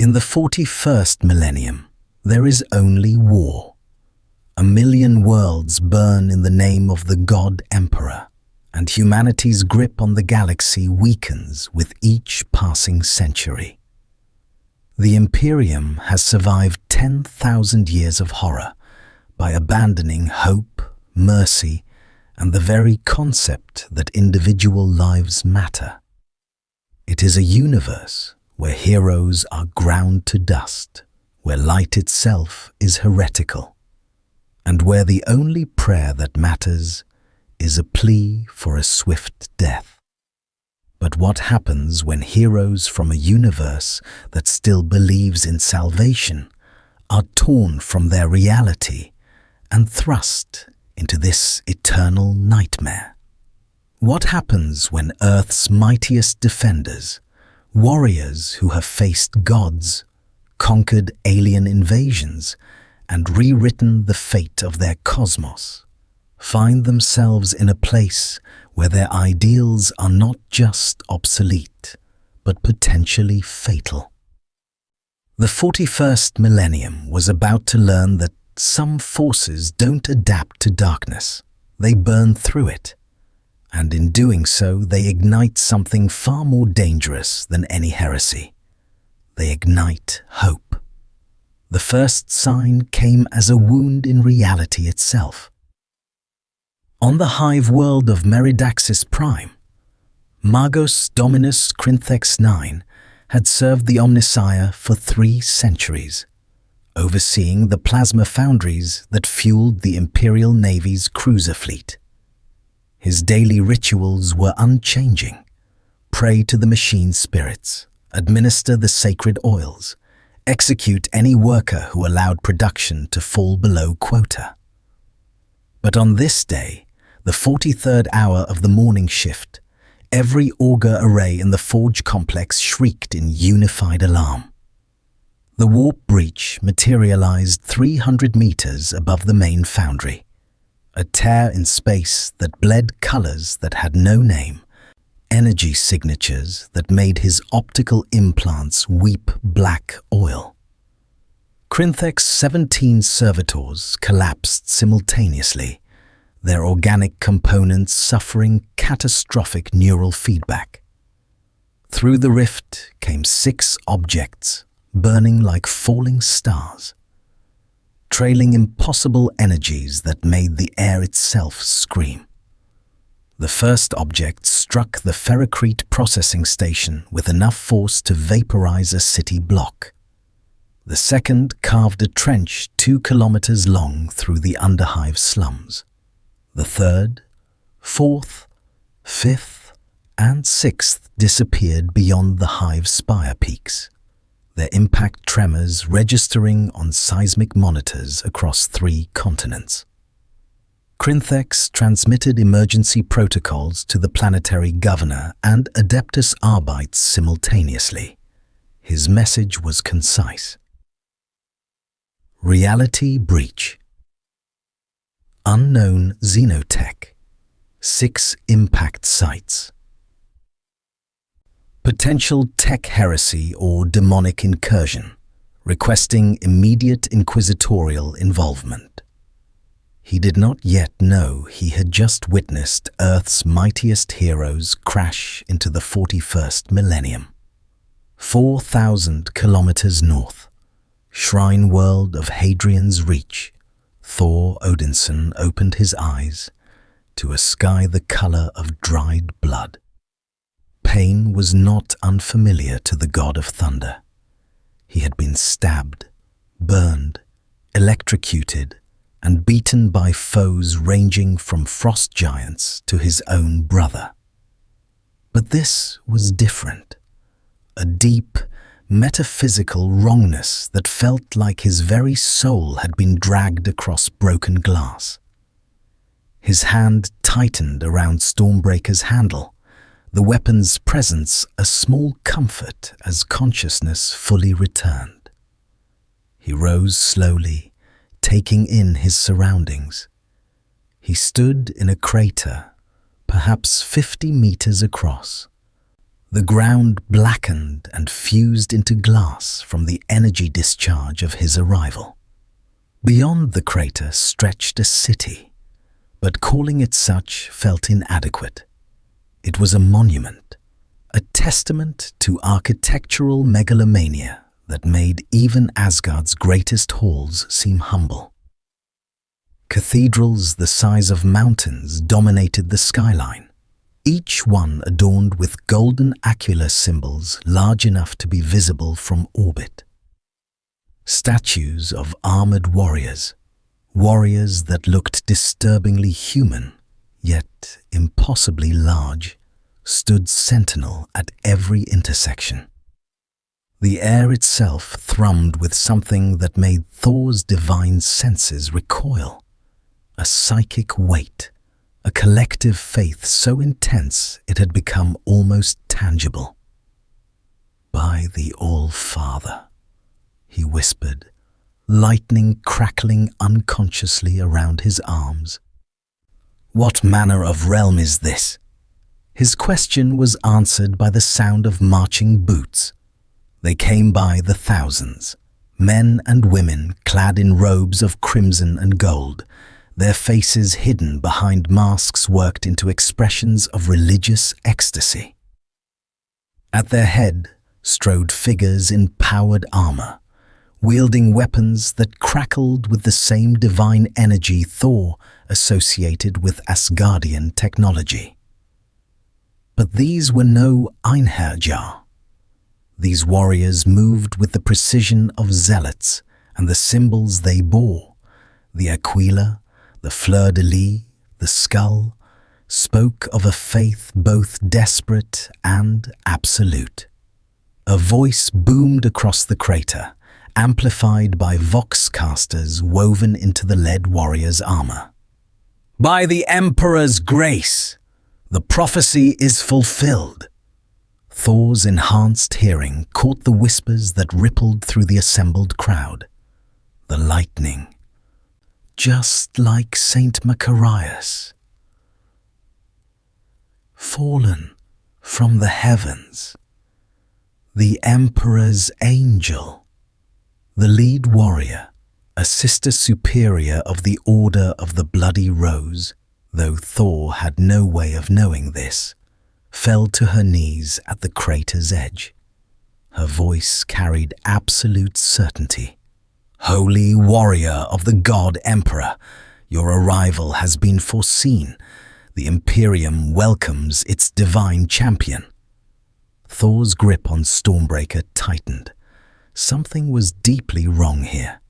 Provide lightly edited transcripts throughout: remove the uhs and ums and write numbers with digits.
In the 41st millennium, there is only war. 1,000,000 worlds burn in the name of the God Emperor, and humanity's grip on the galaxy weakens with each passing century. The Imperium has survived 10,000 years of horror by abandoning hope, mercy, and the very concept that individual lives matter. It is a universe where heroes are ground to dust, where light itself is heretical, and where the only prayer that matters is a plea for a swift death. But what happens when heroes from a universe that still believes in salvation are torn from their reality and thrust into this eternal nightmare? What happens when Earth's mightiest defenders, warriors who have faced gods, conquered alien invasions, and rewritten the fate of their cosmos, find themselves in a place where their ideals are not just obsolete, but potentially fatal? The 41st millennium was about to learn that some forces don't adapt to darkness, they burn through it. And in doing so, they ignite something far more dangerous than any heresy. They ignite hope. The first sign came as a wound in reality itself. On the hive world of Meridaxis Prime, Magos Dominus Crinthex IX had served the Omnissiah for 3 centuries, overseeing the plasma foundries that fueled the Imperial Navy's cruiser fleet. His daily rituals were unchanging: pray to the machine spirits, administer the sacred oils, execute any worker who allowed production to fall below quota. But on this day, the 43rd hour of the morning shift, every auger array in the forge complex shrieked in unified alarm. The warp breach materialized 300 meters above the main foundry. A tear in space that bled colors that had no name, energy signatures that made his optical implants weep black oil. Crinthex's 17 servitors collapsed simultaneously, their organic components suffering catastrophic neural feedback. Through the rift came 6 objects, burning like falling stars, trailing impossible energies that made the air itself scream. The first object struck the ferrocrete processing station with enough force to vaporize a city block. The second carved a trench 2 kilometers long through the underhive slums. The third, fourth, fifth, and 6th disappeared beyond the hive spire peaks, their impact tremors registering on seismic monitors across 3 continents. Crinthex transmitted emergency protocols to the planetary governor and Adeptus Arbites simultaneously. His message was concise. Reality breach. Unknown xenotech. 6 impact sites. Potential tech heresy or demonic incursion, requesting immediate inquisitorial involvement. He did not yet know he had just witnessed Earth's mightiest heroes crash into the 41st millennium. 4,000 kilometers north, shrine world of Hadrian's Reach, Thor Odinson opened his eyes to a sky the color of dried blood. Pain was not unfamiliar to the god of thunder. He had been stabbed, burned, electrocuted, and beaten by foes ranging from frost giants to his own brother. But this was different. A deep, metaphysical wrongness that felt like his very soul had been dragged across broken glass. His hand tightened around Stormbreaker's handle, the weapon's presence a small comfort as consciousness fully returned. He rose slowly, taking in his surroundings. He stood in a crater, perhaps 50 meters across. The ground blackened and fused into glass from the energy discharge of his arrival. Beyond the crater stretched a city, but calling it such felt inadequate. It was a monument, a testament to architectural megalomania that made even Asgard's greatest halls seem humble. Cathedrals the size of mountains dominated the skyline, each one adorned with golden aquila symbols large enough to be visible from orbit. Statues of armored warriors, warriors that looked disturbingly human, yet impossibly large, stood sentinel at every intersection. The air itself thrummed with something that made Thor's divine senses recoil. A psychic weight, a collective faith so intense it had become almost tangible. "By the All-Father," he whispered, lightning crackling unconsciously around his arms. "What manner of realm is this?" His question was answered by the sound of marching boots. They came by the thousands, men and women clad in robes of crimson and gold, their faces hidden behind masks worked into expressions of religious ecstasy. At their head strode figures in powered armor, wielding weapons that crackled with the same divine energy Thor associated with Asgardian technology. But these were no Einherjar. These warriors moved with the precision of zealots, and the symbols they bore, the aquila, the fleur-de-lis, the skull, spoke of a faith both desperate and absolute. A voice boomed across the crater, amplified by voxcasters woven into the lead warrior's armor. "By the Emperor's grace, the prophecy is fulfilled." Thor's enhanced hearing caught the whispers that rippled through the assembled crowd. The lightning, just like Saint Macarius, fallen from the heavens. The Emperor's angel, the lead warrior, a sister superior of the Order of the Bloody Rose, though Thor had no way of knowing this, fell to her knees at the crater's edge. Her voice carried absolute certainty. "Holy warrior of the God Emperor, your arrival has been foreseen. The Imperium welcomes its divine champion." Thor's grip on Stormbreaker tightened. Something was deeply wrong here.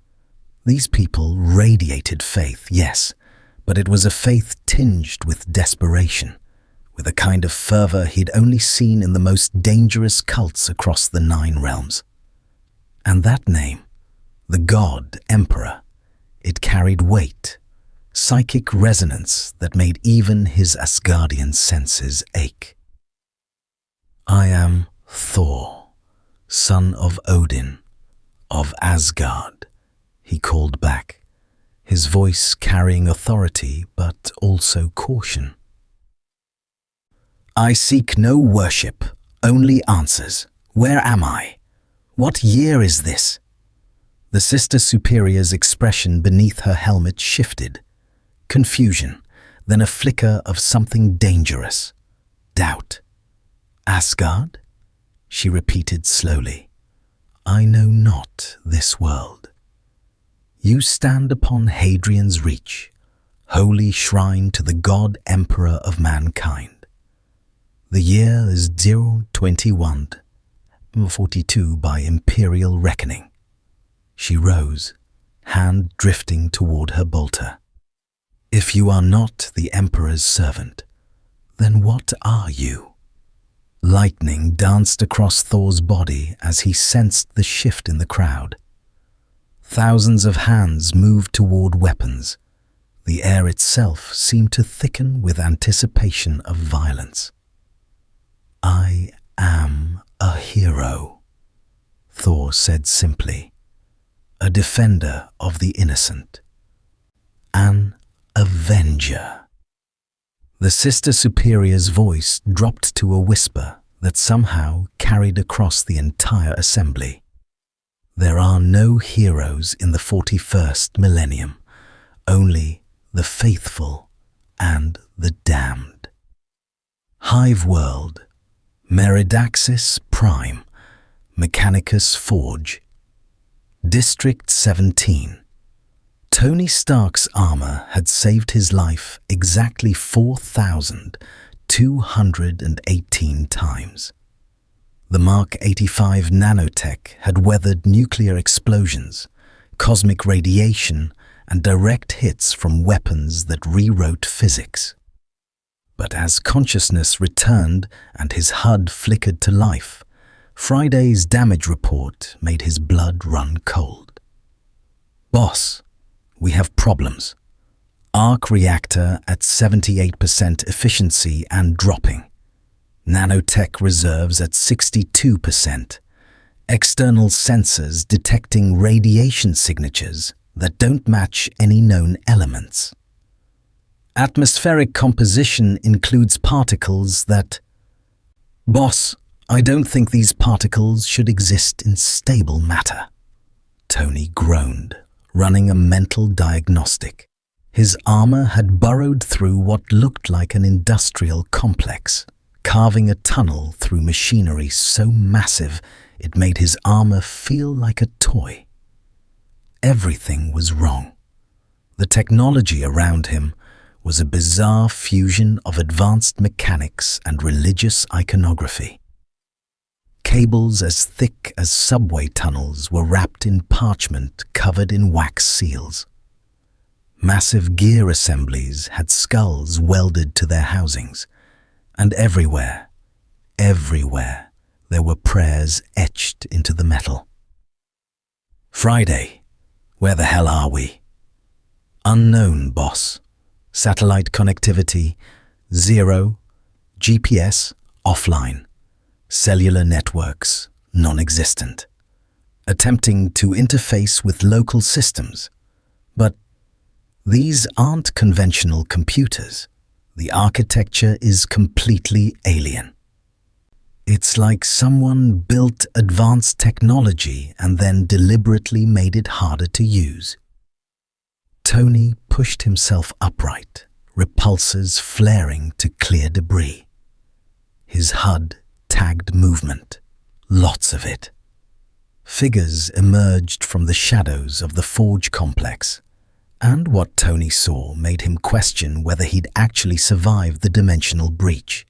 These people radiated faith, yes, but it was a faith tinged with desperation, with a kind of fervor he'd only seen in the most dangerous cults across the 9 realms. And that name, the God Emperor, it carried weight, psychic resonance that made even his Asgardian senses ache. "I am Thor, son of Odin, of Asgard," he called back, his voice carrying authority but also caution. "I seek no worship, only answers. Where am I? What year is this?" The Sister Superior's expression beneath her helmet shifted. Confusion, then a flicker of something dangerous. Doubt. "Asgard?" she repeated slowly. "I know not this world. You stand upon Hadrian's Reach, holy shrine to the God Emperor of mankind. The year is 02142 by imperial reckoning." She rose, hand drifting toward her bolter. "If you are not the Emperor's servant, then what are you?" Lightning danced across Thor's body as he sensed the shift in the crowd. Thousands of hands moved toward weapons. The air itself seemed to thicken with anticipation of violence. "I am a hero," Thor said simply. "A defender of the innocent. An Avenger." The Sister Superior's voice dropped to a whisper, that somehow carried across the entire assembly. There are no heroes in the 41st millennium, only the faithful and the damned. Hive World, Meridaxis Prime, Mechanicus Forge, District 17. Tony Stark's armor had saved his life exactly 4,218 times. The Mark 85 nanotech had weathered nuclear explosions, cosmic radiation, and direct hits from weapons that rewrote physics. But as consciousness returned and his HUD flickered to life, Friday's damage report made his blood run cold. "Boss, we have problems. Arc reactor at 78% efficiency and dropping. Nanotech reserves at 62%. External sensors detecting radiation signatures that don't match any known elements. Atmospheric composition includes particles that... Boss, I don't think these particles should exist in stable matter." Tony groaned, running a mental diagnostic. His armor had burrowed through what looked like an industrial complex, carving a tunnel through machinery so massive it made his armor feel like a toy. Everything was wrong. The technology around him was a bizarre fusion of advanced mechanics and religious iconography. Cables as thick as subway tunnels were wrapped in parchment covered in wax seals. Massive gear assemblies had skulls welded to their housings, and everywhere, there were prayers etched into the metal. "Friday, where the hell are we?" "Unknown, boss. Satellite connectivity, 0. GPS, offline. Cellular networks, non-existent. Attempting to interface with local systems. But these aren't conventional computers. The architecture is completely alien. It's like someone built advanced technology and then deliberately made it harder to use." Tony pushed himself upright, repulsors flaring to clear debris. His HUD tagged movement, lots of it. Figures emerged from the shadows of the forge complex, and what Tony saw made him question whether he'd actually survived the dimensional breach.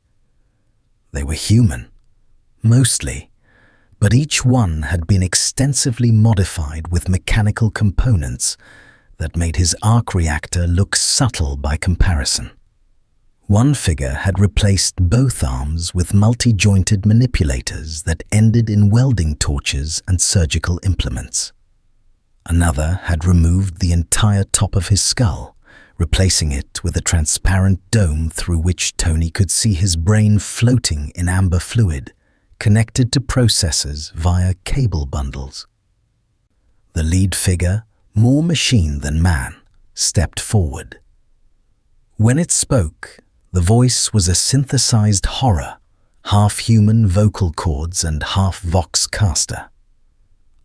They were human, mostly, but each one had been extensively modified with mechanical components that made his arc reactor look subtle by comparison. One figure had replaced both arms with multi-jointed manipulators that ended in welding torches and surgical implements. Another had removed the entire top of his skull, replacing it with a transparent dome through which Tony could see his brain floating in amber fluid, connected to processors via cable bundles. The lead figure, more machine than man, stepped forward. When it spoke, the voice was a synthesized horror, half human vocal cords and half vox caster.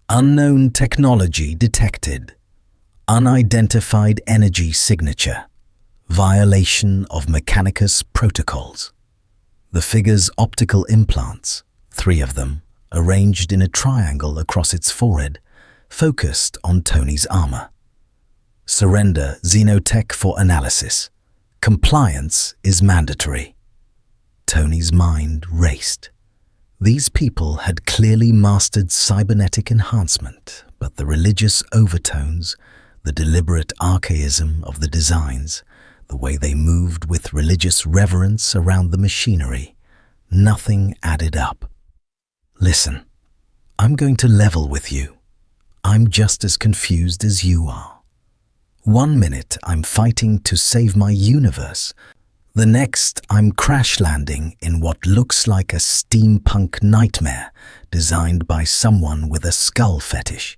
"Unknown technology detected. Unidentified energy signature. Violation of Mechanicus protocols." The figure's optical implants, 3 of them, arranged in a triangle across its forehead, focused on Tony's armor. "Surrender Xenotech for analysis. Compliance is mandatory." Tony's mind raced. These people had clearly mastered cybernetic enhancement, but the religious overtones, the deliberate archaism of the designs, the way they moved with religious reverence around the machinery, nothing added up. "Listen, I'm going to level with you. I'm just as confused as you are. One minute I'm fighting to save my universe. The next I'm crash landing in what looks like a steampunk nightmare designed by someone with a skull fetish."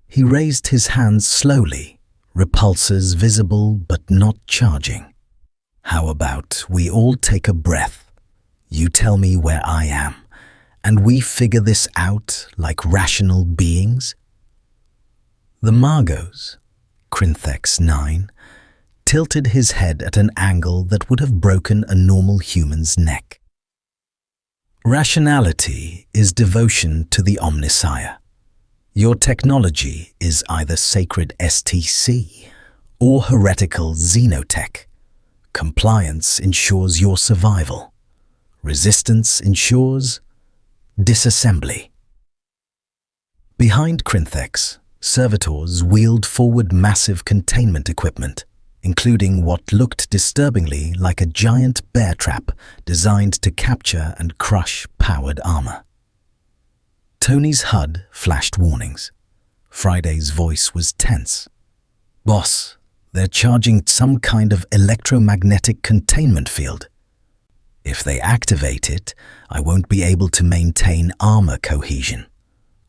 He raised his hands slowly, repulsors visible but not charging. "How about we all take a breath? You tell me where I am, and we figure this out like rational beings? The Margos, Crinthex 9, tilted his head at an angle that would have broken a normal human's neck. Rationality is devotion to the Omnissiah. Your technology is either sacred STC or heretical xenotech. Compliance ensures your survival. Resistance ensures disassembly. Behind Crinthex, servitors wheeled forward massive containment equipment, including what looked disturbingly like a giant bear trap designed to capture and crush powered armor. Tony's HUD flashed warnings. Friday's voice was tense. "Boss, they're charging some kind of electromagnetic containment field. If they activate it, I won't be able to maintain armor cohesion.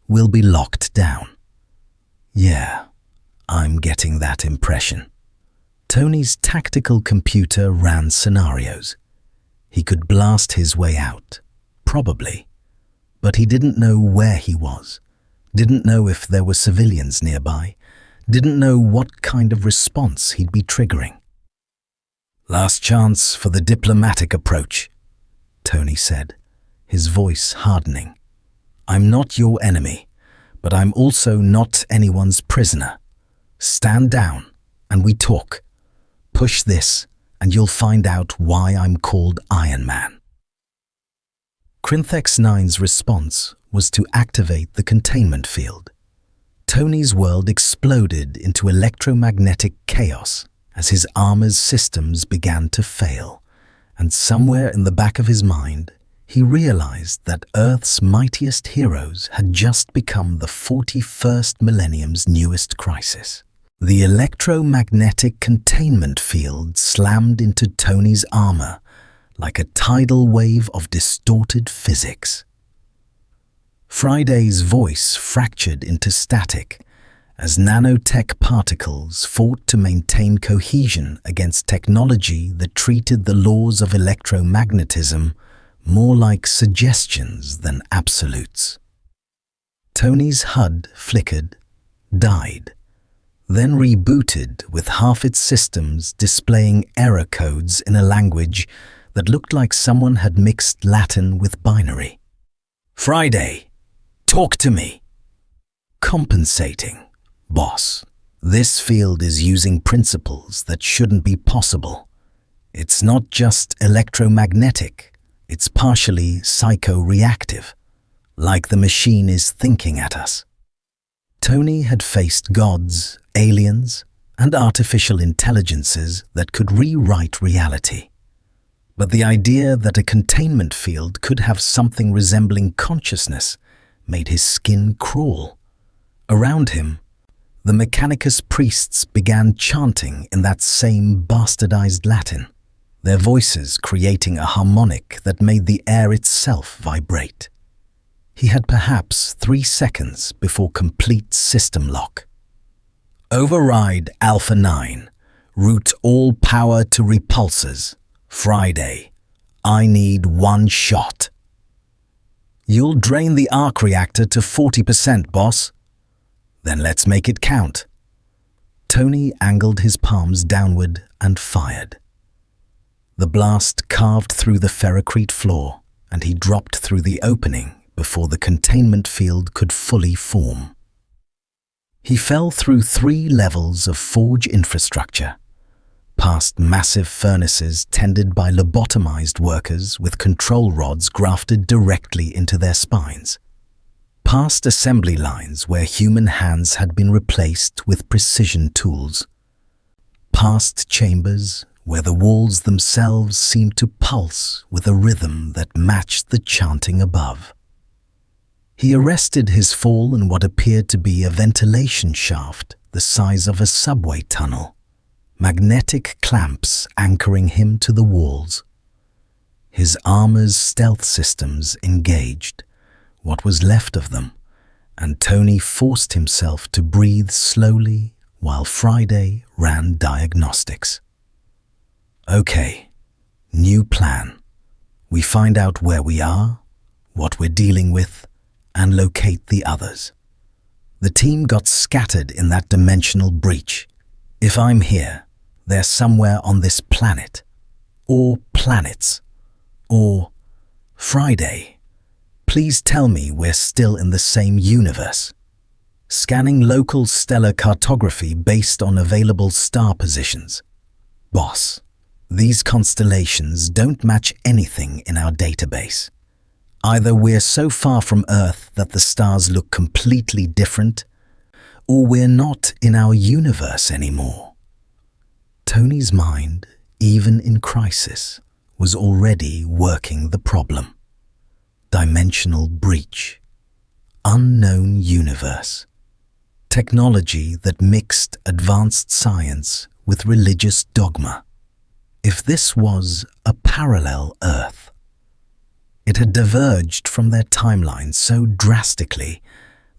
We'll be locked down." "Yeah, I'm getting that impression." Tony's tactical computer ran scenarios. He could blast his way out, probably, but he didn't know where he was, didn't know if there were civilians nearby, didn't know what kind of response he'd be triggering. "Last chance for the diplomatic approach," Tony said, his voice hardening. "I'm not your enemy, but I'm also not anyone's prisoner. Stand down and we talk. Push this and you'll find out why I'm called Iron Man." Crinthex 9's response was to activate the containment field. Tony's world exploded into electromagnetic chaos as his armor's systems began to fail, and somewhere in the back of his mind, he realized that Earth's mightiest heroes had just become the 41st millennium's newest crisis. The electromagnetic containment field slammed into Tony's armor like a tidal wave of distorted physics. Friday's voice fractured into static as nanotech particles fought to maintain cohesion against technology that treated the laws of electromagnetism more like suggestions than absolutes. Tony's HUD flickered, died, then rebooted with half its systems displaying error codes in a language that looked like someone had mixed Latin with binary. "Friday, talk to me." "Compensating, boss. This field is using principles that shouldn't be possible. It's not just electromagnetic, it's partially psycho-reactive, like the machine is thinking at us." Tony had faced gods, aliens, and artificial intelligences that could rewrite reality. But the idea that a containment field could have something resembling consciousness made his skin crawl. Around him, the Mechanicus priests began chanting in that same bastardized Latin, their voices creating a harmonic that made the air itself vibrate. He had perhaps 3 seconds before complete system lock. "Override Alpha 9. Route all power to repulsors. Friday. I need 1 shot." "You'll drain the arc reactor to 40%, boss." "Then let's make it count." Tony angled his palms downward and fired. The blast carved through the ferrocrete floor, and he dropped through the opening before the containment field could fully form. He fell through 3 levels of forge infrastructure, past massive furnaces tended by lobotomized workers with control rods grafted directly into their spines, past assembly lines where human hands had been replaced with precision tools, past chambers where the walls themselves seemed to pulse with a rhythm that matched the chanting above. He arrested his fall in what appeared to be a ventilation shaft the size of a subway tunnel, magnetic clamps anchoring him to the walls. His armor's stealth systems engaged, what was left of them, and Tony forced himself to breathe slowly while Friday ran diagnostics. "Okay, new plan. We find out where we are, what we're dealing with, and locate the others. The team got scattered in that dimensional breach. If I'm here, they're somewhere on this planet. Or planets. Or Friday. Please tell me we're still in the same universe. Scanning local stellar cartography based on available star positions. Boss, these constellations don't match anything in our database. Either we're so far from Earth that the stars look completely different, or we're not in our universe anymore. Tony's mind, even in crisis, was already working the problem. Dimensional breach. Unknown universe. Technology that mixed advanced science with religious dogma. If this was a parallel Earth, it had diverged from their timeline so drastically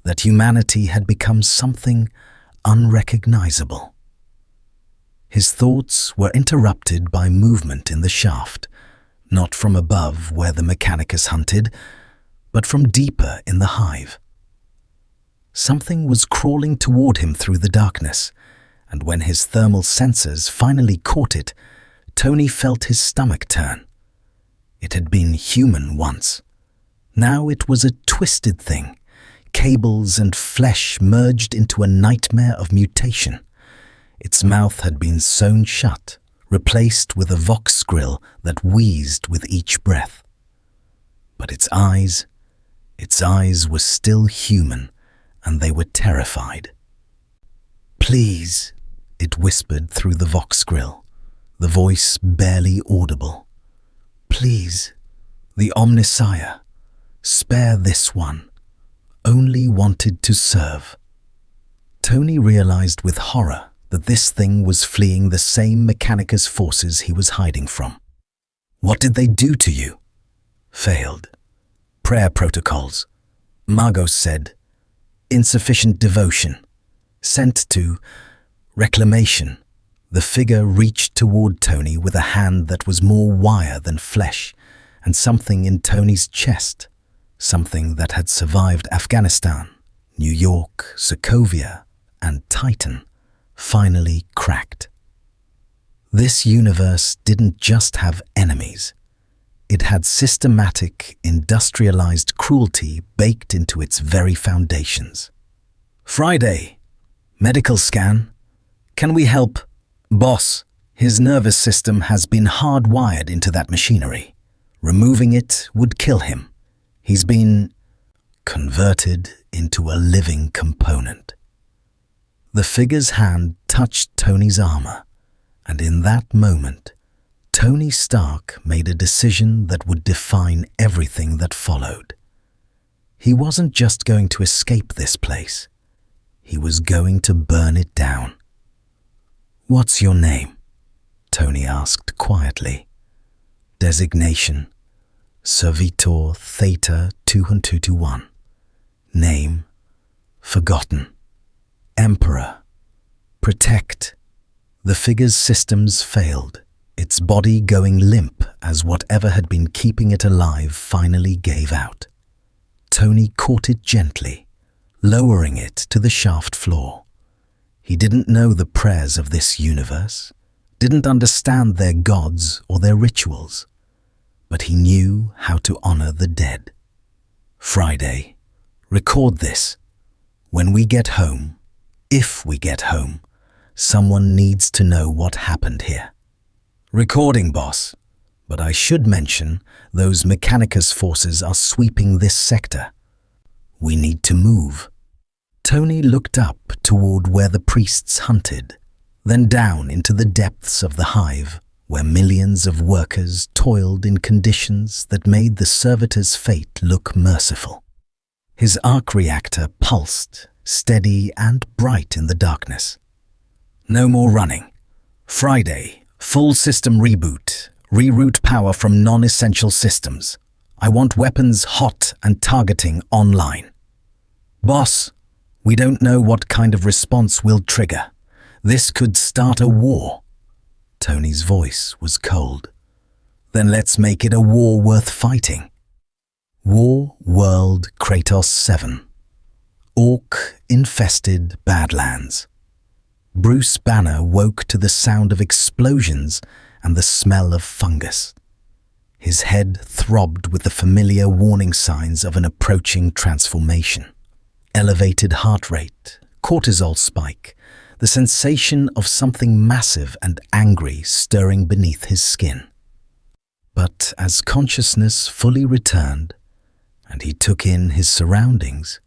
that humanity had become something unrecognizable. His thoughts were interrupted by movement in the shaft, not from above where the Mechanicus hunted, but from deeper in the hive. Something was crawling toward him through the darkness, and when his thermal sensors finally caught it, Tony felt his stomach turn. It had been human once. Now it was a twisted thing, cables and flesh merged into a nightmare of mutation. Its mouth had been sewn shut, replaced with a vox grill that wheezed with each breath. But its eyes were still human, and they were terrified. "Please," it whispered through the vox grill, the voice barely audible. "Please, the Omnissiah, spare this one, only wanted to serve." Tony realized with horror that this thing was fleeing the same Mechanicus forces he was hiding from. "What did they do to you?" "Failed. Prayer protocols," Margos said. "Insufficient devotion. Sent to reclamation." The figure reached toward Tony with a hand that was more wire than flesh, and something in Tony's chest, something that had survived Afghanistan, New York, Sokovia, and Titan, finally cracked. This universe didn't just have enemies. It had systematic, industrialized cruelty baked into its very foundations. "Friday, medical scan. Can we help?" "Boss, his nervous system has been hardwired into that machinery. Removing it would kill him. He's been converted into a living component." The figure's hand touched Tony's armor, and in that moment, Tony Stark made a decision that would define everything that followed. He wasn't just going to escape this place. He was going to burn it down. "What's your name?" Tony asked quietly. "Designation: Servitor Theta 2221. Name: Forgotten. Emperor. Protect." The figure's systems failed, its body going limp as whatever had been keeping it alive finally gave out. Tony caught it gently, lowering it to the shaft floor. He didn't know the prayers of this universe, didn't understand their gods or their rituals, but he knew how to honor the dead. "Friday, record this. When we get home, if we get home, someone needs to know what happened here." "Recording, boss. But I should mention, those Mechanicus forces are sweeping this sector. We need to move." Tony looked up toward where the priests hunted, then down into the depths of the hive, where millions of workers toiled in conditions that made the servitor's fate look merciful. His arc reactor pulsed, steady and bright in the darkness. "No more running. Friday, full system reboot. Reroute power from non-essential systems. I want weapons hot and targeting online." "Boss, we don't know what kind of response we'll trigger. This could start a war." Tony's voice was cold. Then let's make it a war worth fighting. War World Kratos 7. Orc-infested Badlands. Bruce Banner woke to the sound of explosions and the smell of fungus. His head throbbed with the familiar warning signs of an approaching transformation. Elevated heart rate, cortisol spike, the sensation of something massive and angry stirring beneath his skin. But as consciousness fully returned, and he took in his surroundings,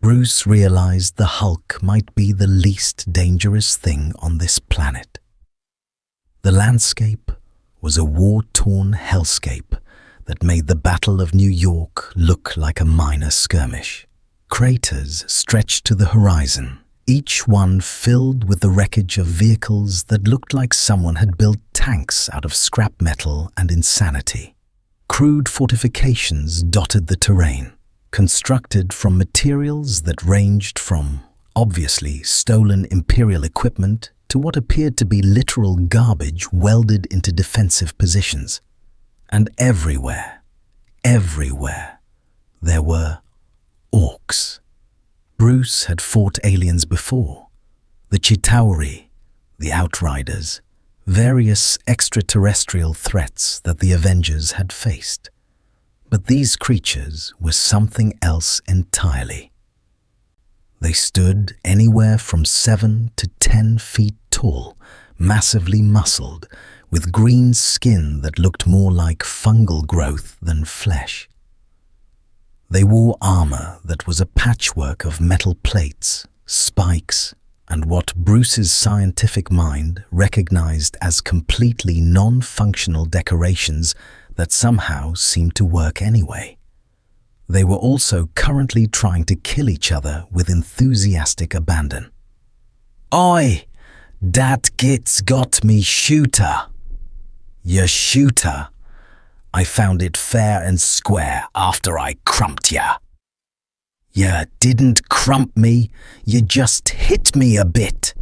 Bruce realized the Hulk might be the least dangerous thing on this planet. The landscape was a war-torn hellscape that made the Battle of New York look like a minor skirmish. Craters stretched to the horizon, each one filled with the wreckage of vehicles that looked like someone had built tanks out of scrap metal and insanity. Crude fortifications dotted the terrain, constructed from materials that ranged from, obviously, stolen Imperial equipment to what appeared to be literal garbage welded into defensive positions. And everywhere, there were orcs. Bruce had fought aliens before. The Chitauri, the Outriders, various extraterrestrial threats that the Avengers had faced. But these creatures were something else entirely. They stood anywhere from 7 to 10 feet tall, massively muscled, with green skin that looked more like fungal growth than flesh. They wore armor that was a patchwork of metal plates, spikes, and what Bruce's scientific mind recognized as completely non-functional decorations that somehow seemed to work anyway. They were also currently trying to kill each other with enthusiastic abandon. "Oi! Dat git's got me shooter. Your shooter. I found it fair and square after I crumped ya." "You didn't crump me, you just hit me a bit."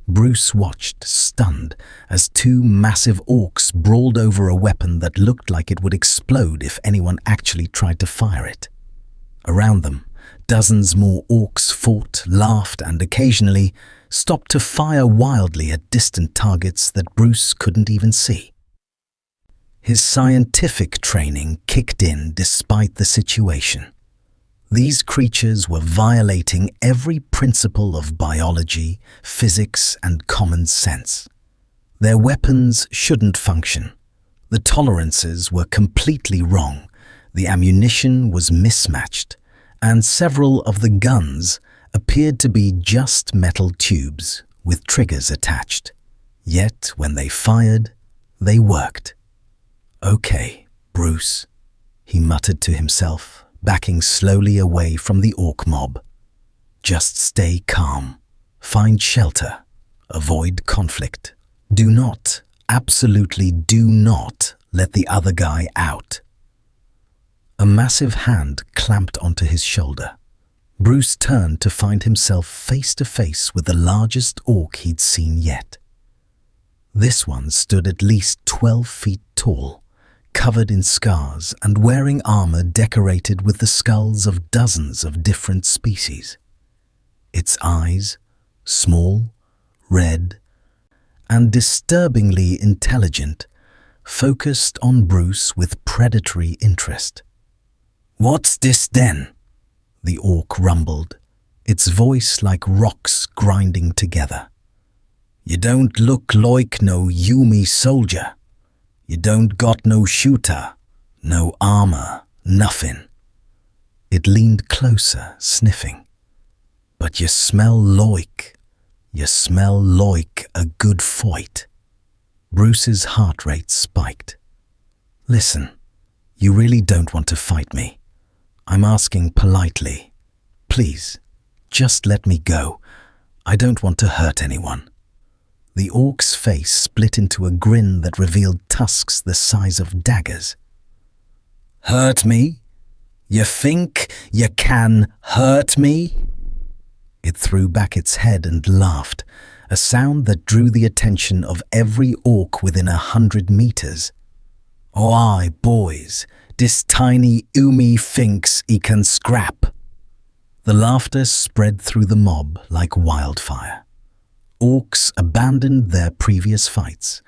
Bruce watched, stunned, as two massive orcs brawled over a weapon that looked like it would explode if anyone actually tried to fire it. Around them, dozens more orcs fought, laughed, and occasionally stopped to fire wildly at distant targets that Bruce couldn't even see. His scientific training kicked in despite the situation. These creatures were violating every principle of biology, physics, and common sense. Their weapons shouldn't function. The tolerances were completely wrong, the ammunition was mismatched, and several of the guns appeared to be just metal tubes with triggers attached. Yet when they fired, they worked. "Okay, Bruce," he muttered to himself, backing slowly away from the orc mob. "Just stay calm. Find shelter. Avoid conflict. Do not, absolutely do not, let the other guy out." A massive hand clamped onto his shoulder. Bruce turned to find himself face to face with the largest orc he'd seen yet. This one stood at least 12 feet tall, covered in scars and wearing armor decorated with the skulls of dozens of different species. Its eyes, small, red, and disturbingly intelligent, focused on Bruce with predatory interest. "What's this then?" the orc rumbled, its voice like rocks grinding together. "You don't look like no Yumi soldier. You don't got no shooter, no armor, nothing." It leaned closer, sniffing. "But you smell like a good fight." Bruce's heart rate spiked. "Listen, you really don't want to fight me. I'm asking politely. Please, just let me go. I don't want to hurt anyone." The orc's face split into a grin that revealed tusks the size of daggers. "Hurt me? You think you can hurt me?" It threw back its head and laughed, a sound that drew the attention of every orc within 100 meters. Oi, boys, this tiny Umi thinks he can scrap. The laughter spread through the mob like wildfire. Orcs abandoned their previous fights,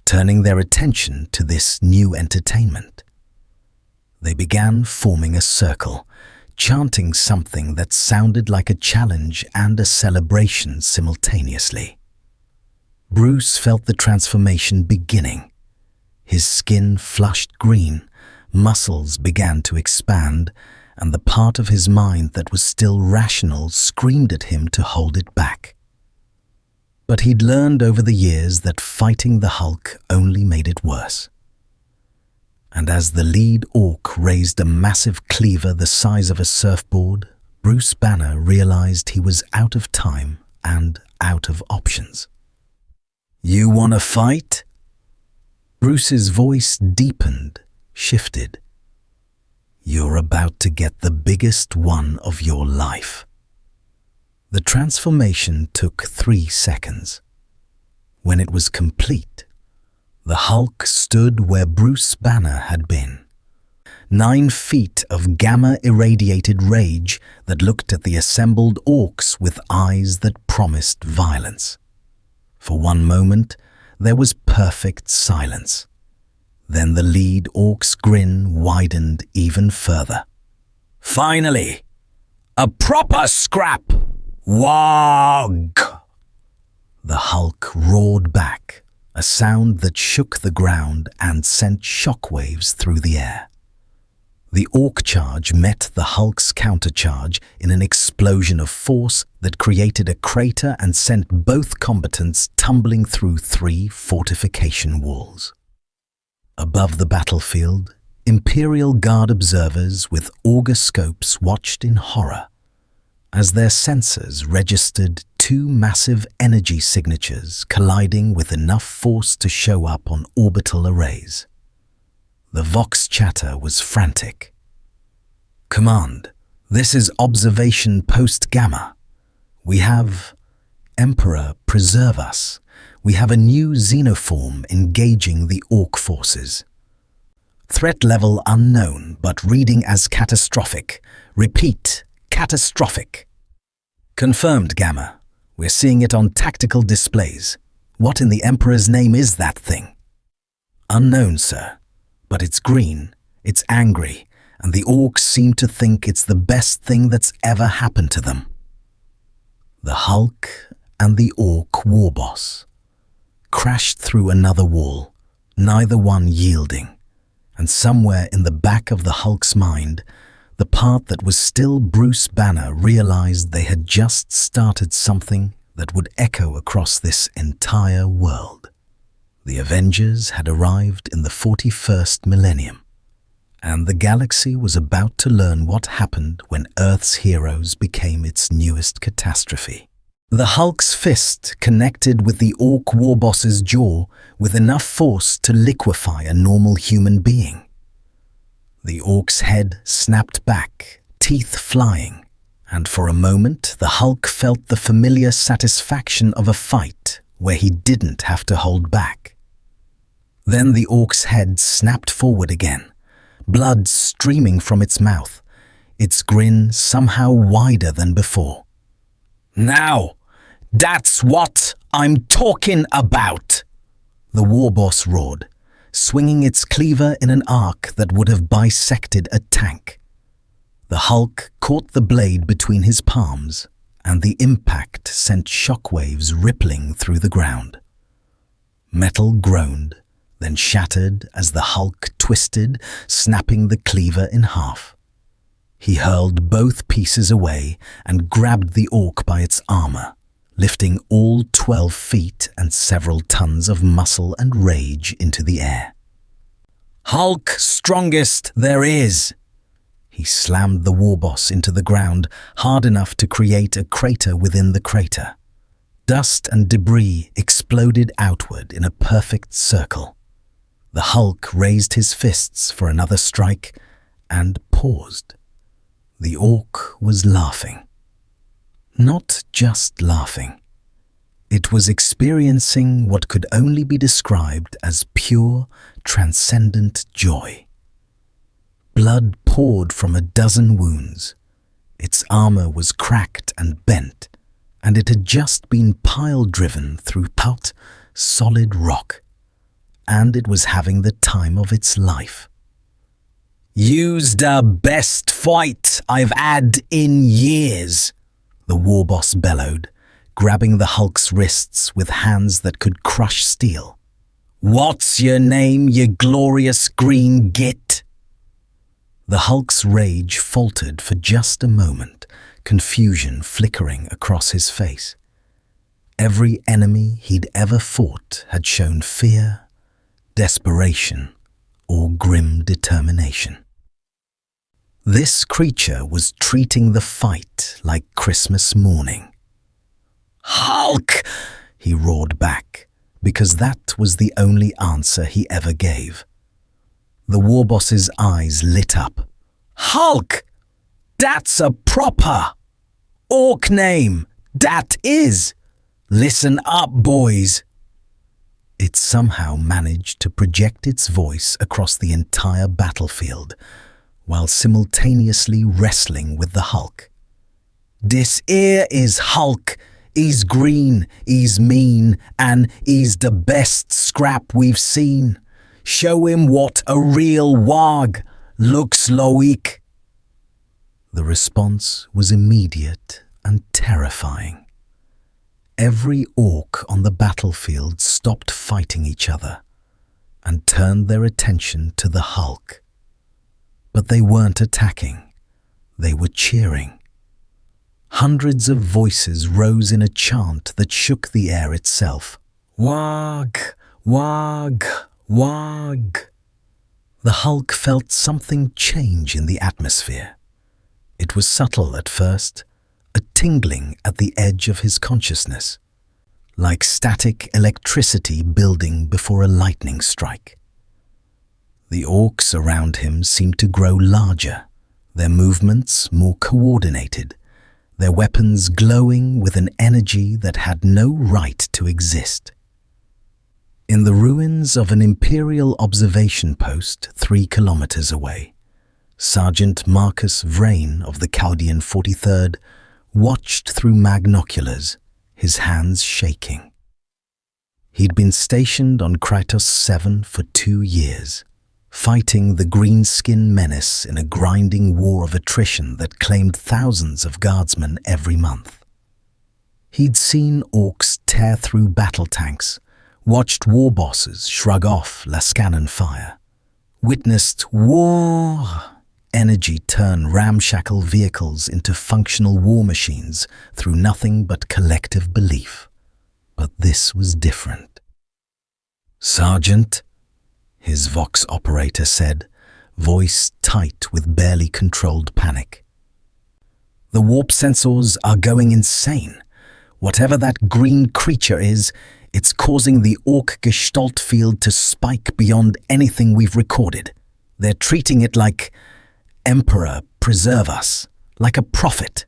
turning their attention to this new entertainment. They began forming a circle, chanting something that sounded like a challenge and a celebration simultaneously. Bruce felt the transformation beginning. His skin flushed green, muscles began to expand, and the part of his mind that was still rational screamed at him to hold it back. But he'd learned over the years that fighting the Hulk only made it worse. And as the lead orc raised a massive cleaver the size of a surfboard, Bruce Banner realized he was out of time and out of options. "You want to fight?" Bruce's voice deepened, shifted. "You're about to get the biggest one of your life." The transformation took 3 seconds. When it was complete, the Hulk stood where Bruce Banner had been. 9 feet of gamma-irradiated rage that looked at the assembled orcs with eyes that promised violence. For one moment, there was perfect silence. Then the lead orc's grin widened even further. "Finally! A proper scrap! Wog!" The Hulk roared back, a sound that shook the ground and sent shockwaves through the air. The orc charge met the Hulk's countercharge in an explosion of force that created a crater and sent both combatants tumbling through 3 fortification walls. Above the battlefield, Imperial Guard observers with auger scopes watched in horror as their sensors registered 2 massive energy signatures colliding with enough force to show up on orbital arrays. The Vox chatter was frantic. "Command, this is Observation Post Gamma. We have... Emperor, preserve us. We have a new xenoform engaging the Orc forces. Threat level unknown, but reading as catastrophic. Repeat, catastrophic." "Confirmed, Gamma. We're seeing it on tactical displays. What in the Emperor's name is that thing?" "Unknown, sir. But it's green, it's angry, and the orcs seem to think it's the best thing that's ever happened to them." The Hulk and the orc war boss crashed through another wall, neither one yielding, and somewhere in the back of the Hulk's mind, the part that was still Bruce Banner realized they had just started something that would echo across this entire world. The Avengers had arrived in the 41st millennium, and the galaxy was about to learn what happened when Earth's heroes became its newest catastrophe. The Hulk's fist connected with the Orc warboss's jaw with enough force to liquefy a normal human being. The Orc's head snapped back, teeth flying, and for a moment the Hulk felt the familiar satisfaction of a fight where he didn't have to hold back. Then the Orc's head snapped forward again, blood streaming from its mouth, its grin somehow wider than before. "Now, that's what I'm talking about!" the warboss roared, swinging its cleaver in an arc that would have bisected a tank. The Hulk caught the blade between his palms, and the impact sent shockwaves rippling through the ground. Metal groaned, then shattered as the Hulk twisted, snapping the cleaver in half. He hurled both pieces away and grabbed the orc by its armor, lifting all 12 feet and several tons of muscle and rage into the air. "Hulk strongest there is!" He slammed the warboss into the ground hard enough to create a crater within the crater. Dust and debris exploded outward in a perfect circle. The Hulk raised his fists for another strike and paused. The orc was laughing. Not just laughing. It was experiencing what could only be described as pure, transcendent joy. Blood poured from a dozen wounds. Its armor was cracked and bent, and it had just been pile-driven through solid rock, and it was having the time of its life. "Use the best fight I've had in years," the war boss bellowed, grabbing the Hulk's wrists with hands that could crush steel. "What's your name, you glorious green git?" The Hulk's rage faltered for just a moment, confusion flickering across his face. Every enemy he'd ever fought had shown fear, desperation, or grim determination. This creature was treating the fight like Christmas morning. "Hulk!" he roared back, because that was the only answer he ever gave. The war boss's eyes lit up. "Hulk! That's a proper orc name, that is! Listen up, boys!" It somehow managed to project its voice across the entire battlefield, while simultaneously wrestling with the Hulk. "This 'ere is Hulk. He's green, he's mean, and he's the best scrap we've seen. Show him what a real warg looks like." The response was immediate and terrifying. Every orc on the battlefield stopped fighting each other and turned their attention to the Hulk. But they weren't attacking, they were cheering. Hundreds of voices rose in a chant that shook the air itself. "Warg, warg, warg." The Hulk felt something change in the atmosphere. It was subtle at first, a tingling at the edge of his consciousness, like static electricity building before a lightning strike. The orcs around him seemed to grow larger, their movements more coordinated, their weapons glowing with an energy that had no right to exist. In the ruins of an Imperial observation post 3 kilometers away, Sergeant Marcus Vrain of the Chaldean 43rd watched through magnoculars, his hands shaking. He'd been stationed on Krytos 7 for 2 years, fighting the greenskin menace in a grinding war of attrition that claimed thousands of guardsmen every month. He'd seen orcs tear through battle tanks, watched war bosses shrug off Lascanon fire, witnessed war energy turn ramshackle vehicles into functional war machines through nothing but collective belief. But this was different. "Sergeant," his Vox operator said, voice tight with barely controlled panic. "The warp sensors are going insane. Whatever that green creature is, it's causing the orc gestalt field to spike beyond anything we've recorded. They're treating it like, Emperor, preserve us, like a prophet."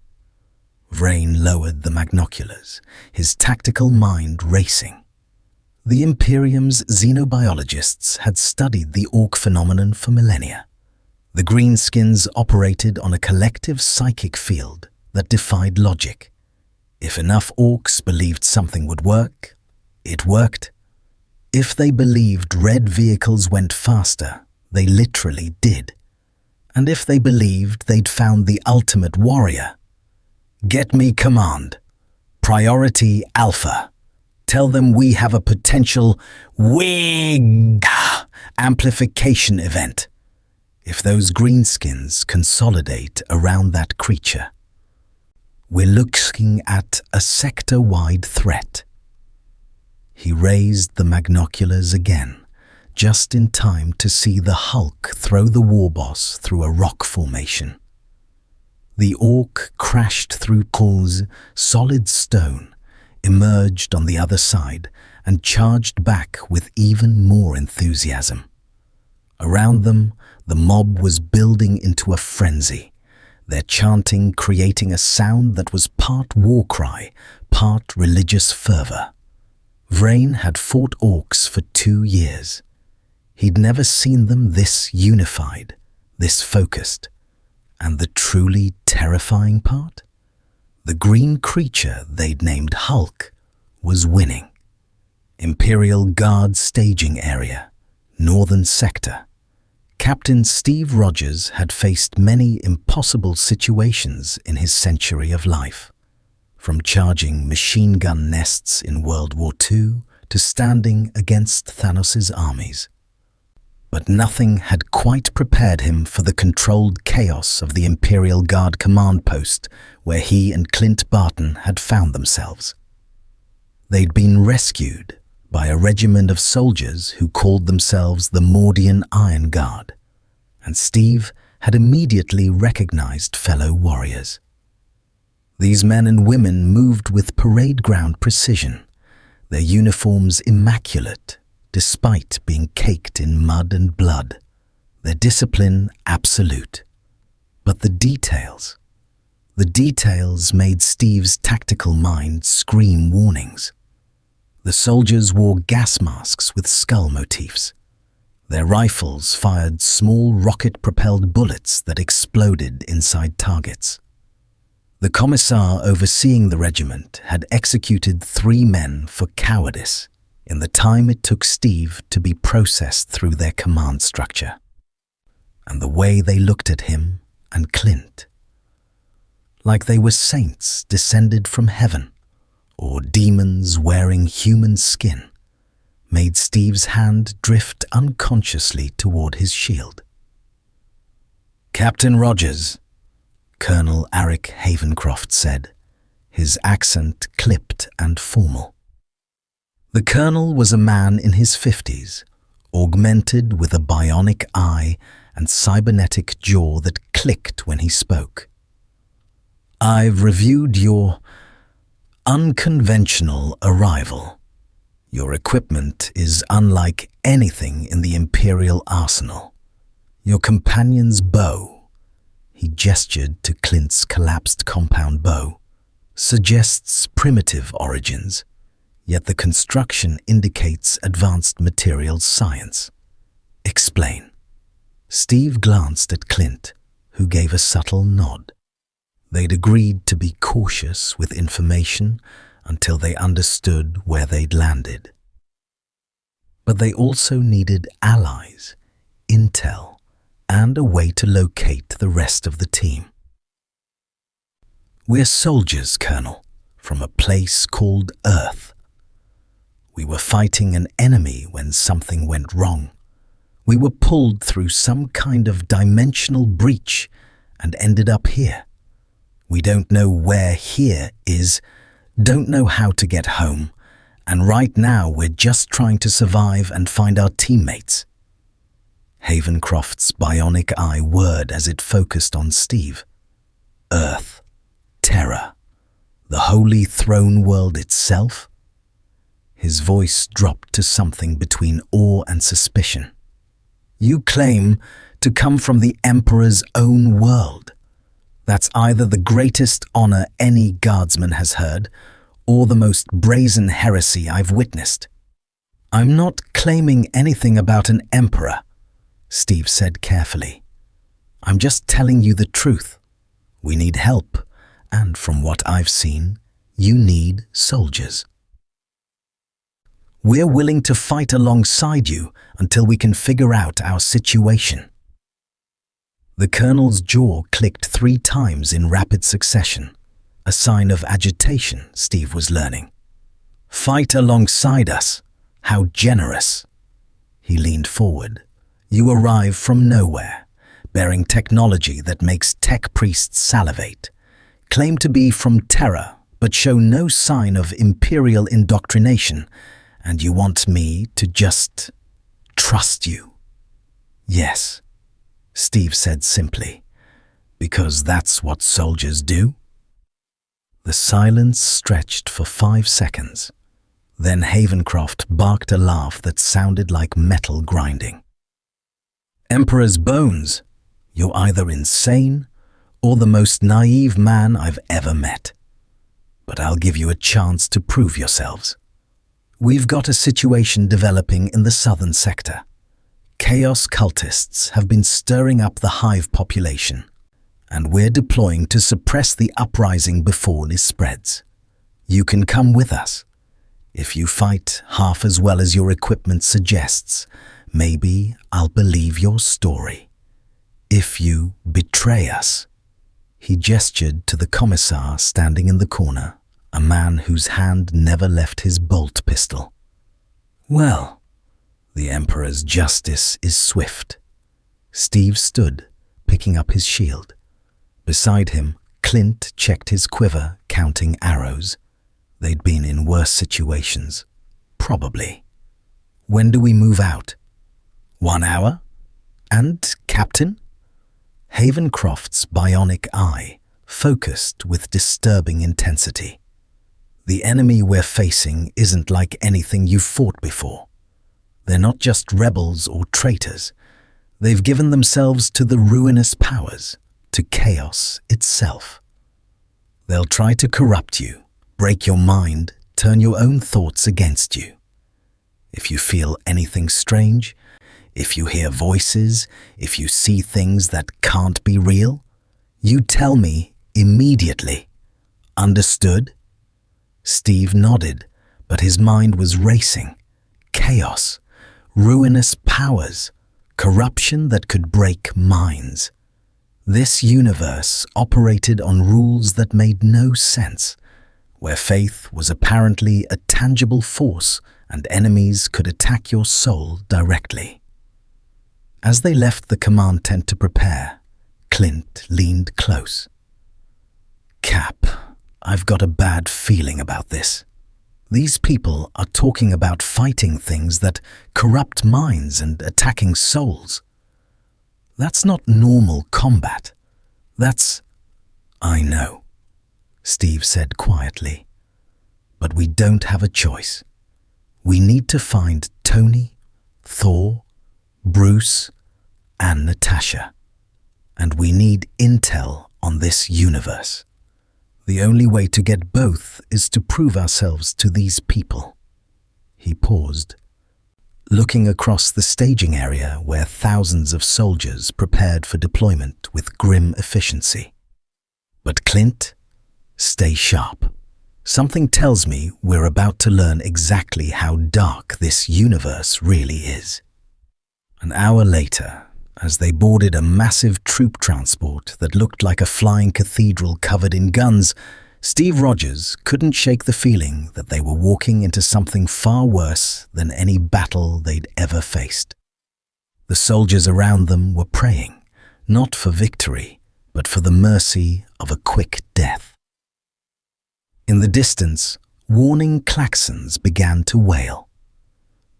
Vrain lowered the magnoculars, his tactical mind racing. The Imperium's xenobiologists had studied the orc phenomenon for millennia. The greenskins operated on a collective psychic field that defied logic. If enough orcs believed something would work, it worked. If they believed red vehicles went faster, they literally did. And if they believed they'd found the ultimate warrior, "Get me command. Priority Alpha. Tell them we have a potential WIG amplification event. If those greenskins consolidate around that creature, we're looking at a sector-wide threat." He raised the magnoculars again, just in time to see the Hulk throw the war boss through a rock formation. The orc crashed through Paul's solid stone, emerged on the other side, and charged back with even more enthusiasm. Around them, the mob was building into a frenzy, their chanting creating a sound that was part war cry, part religious fervor. Vrain had fought orcs for 2 years. He'd never seen them this unified, this focused. And the truly terrifying part? The green creature they'd named Hulk was winning. Imperial Guard staging area, Northern Sector. Captain Steve Rogers had faced many impossible situations in his century of life, from charging machine gun nests in World War II to standing against Thanos' armies. But nothing had quite prepared him for the controlled chaos of the Imperial Guard command post where he and Clint Barton had found themselves. They'd been rescued by a regiment of soldiers who called themselves the Mordian Iron Guard, and Steve had immediately recognized fellow warriors. These men and women moved with parade ground precision, their uniforms immaculate despite being caked in mud and blood, their discipline absolute. But the details made Steve's tactical mind scream warnings. The soldiers wore gas masks with skull motifs. Their rifles fired small rocket-propelled bullets that exploded inside targets. The commissar overseeing the regiment had executed 3 men for cowardice in the time it took Steve to be processed through their command structure. And the way they looked at him and Clint, like they were saints descended from heaven, or demons wearing human skin, made Steve's hand drift unconsciously toward his shield. "Captain Rogers," Colonel Aric Havencroft said, his accent clipped and formal. The colonel was a man in his 50s, augmented with a bionic eye and cybernetic jaw that clicked when he spoke. "I've reviewed your unconventional arrival. Your equipment is unlike anything in the Imperial arsenal. Your companion's bow," he gestured to Clint's collapsed compound bow, "suggests primitive origins, yet the construction indicates advanced materials science. Explain." Steve glanced at Clint, who gave a subtle nod. They'd agreed to be cautious with information until they understood where they'd landed. But they also needed allies, intel, and a way to locate the rest of the team. "We're soldiers, Colonel, from a place called Earth. We were fighting an enemy when something went wrong. We were pulled through some kind of dimensional breach and ended up here. We don't know where here is, don't know how to get home, and right now we're just trying to survive and find our teammates." Havencroft's bionic eye whirred as it focused on Steve. Earth, Terra, the Holy Throne World itself? His voice dropped to something between awe and suspicion. "You claim to come from the Emperor's own world. That's either the greatest honor any guardsman has heard, or the most brazen heresy I've witnessed." "I'm not claiming anything about an emperor," Steve said carefully. "I'm just telling you the truth. We need help, and from what I've seen, you need soldiers. We're willing to fight alongside you until we can figure out our situation." The colonel's jaw clicked 3 times in rapid succession, a sign of agitation, Steve was learning. "Fight alongside us? How generous." He leaned forward. "You arrive from nowhere, bearing technology that makes tech priests salivate. Claim to be from Terra, but show no sign of imperial indoctrination, and you want me to just trust you?" "Yes," Steve said simply, "because that's what soldiers do." The silence stretched for 5 seconds. Then Havencroft barked a laugh that sounded like metal grinding. "Emperor's bones, you're either insane or the most naive man I've ever met. But I'll give you a chance to prove yourselves. We've got a situation developing in the southern sector. Chaos cultists have been stirring up the hive population, and we're deploying to suppress the uprising before it spreads. You can come with us. If you fight half as well as your equipment suggests, maybe I'll believe your story. If you betray us. He gestured to the commissar standing in the corner, a man whose hand never left his bolt pistol. Well, the Emperor's justice is swift. Steve stood, picking up his shield. Beside him, Clint checked his quiver, counting arrows. They'd been in worse situations. Probably. When do we move out? 1 hour? And, Captain? Havencroft's bionic eye focused with disturbing intensity. The enemy we're facing isn't like anything you've fought before. They're not just rebels or traitors. They've given themselves to the ruinous powers, to chaos itself. They'll try to corrupt you, break your mind, turn your own thoughts against you. If you feel anything strange, if you hear voices, if you see things that can't be real, you tell me immediately. Understood? Steve nodded, but his mind was racing. Chaos, ruinous powers, corruption that could break minds. This universe operated on rules that made no sense, where faith was apparently a tangible force and enemies could attack your soul directly. As they left the command tent to prepare, Clint leaned close. Cap, I've got a bad feeling about this. These people are talking about fighting things that corrupt minds and attacking souls. That's not normal combat. That's... I know, Steve said quietly. But we don't have a choice. We need to find Tony, Thor, Bruce, and Natasha. And we need intel on this universe. The only way to get both is to prove ourselves to these people. He paused, looking across the staging area where thousands of soldiers prepared for deployment with grim efficiency. But Clint, stay sharp. Something tells me we're about to learn exactly how dark this universe really is. An hour later, as they boarded a massive troop transport that looked like a flying cathedral covered in guns, Steve Rogers couldn't shake the feeling that they were walking into something far worse than any battle they'd ever faced. The soldiers around them were praying, not for victory, but for the mercy of a quick death. In the distance, warning klaxons began to wail.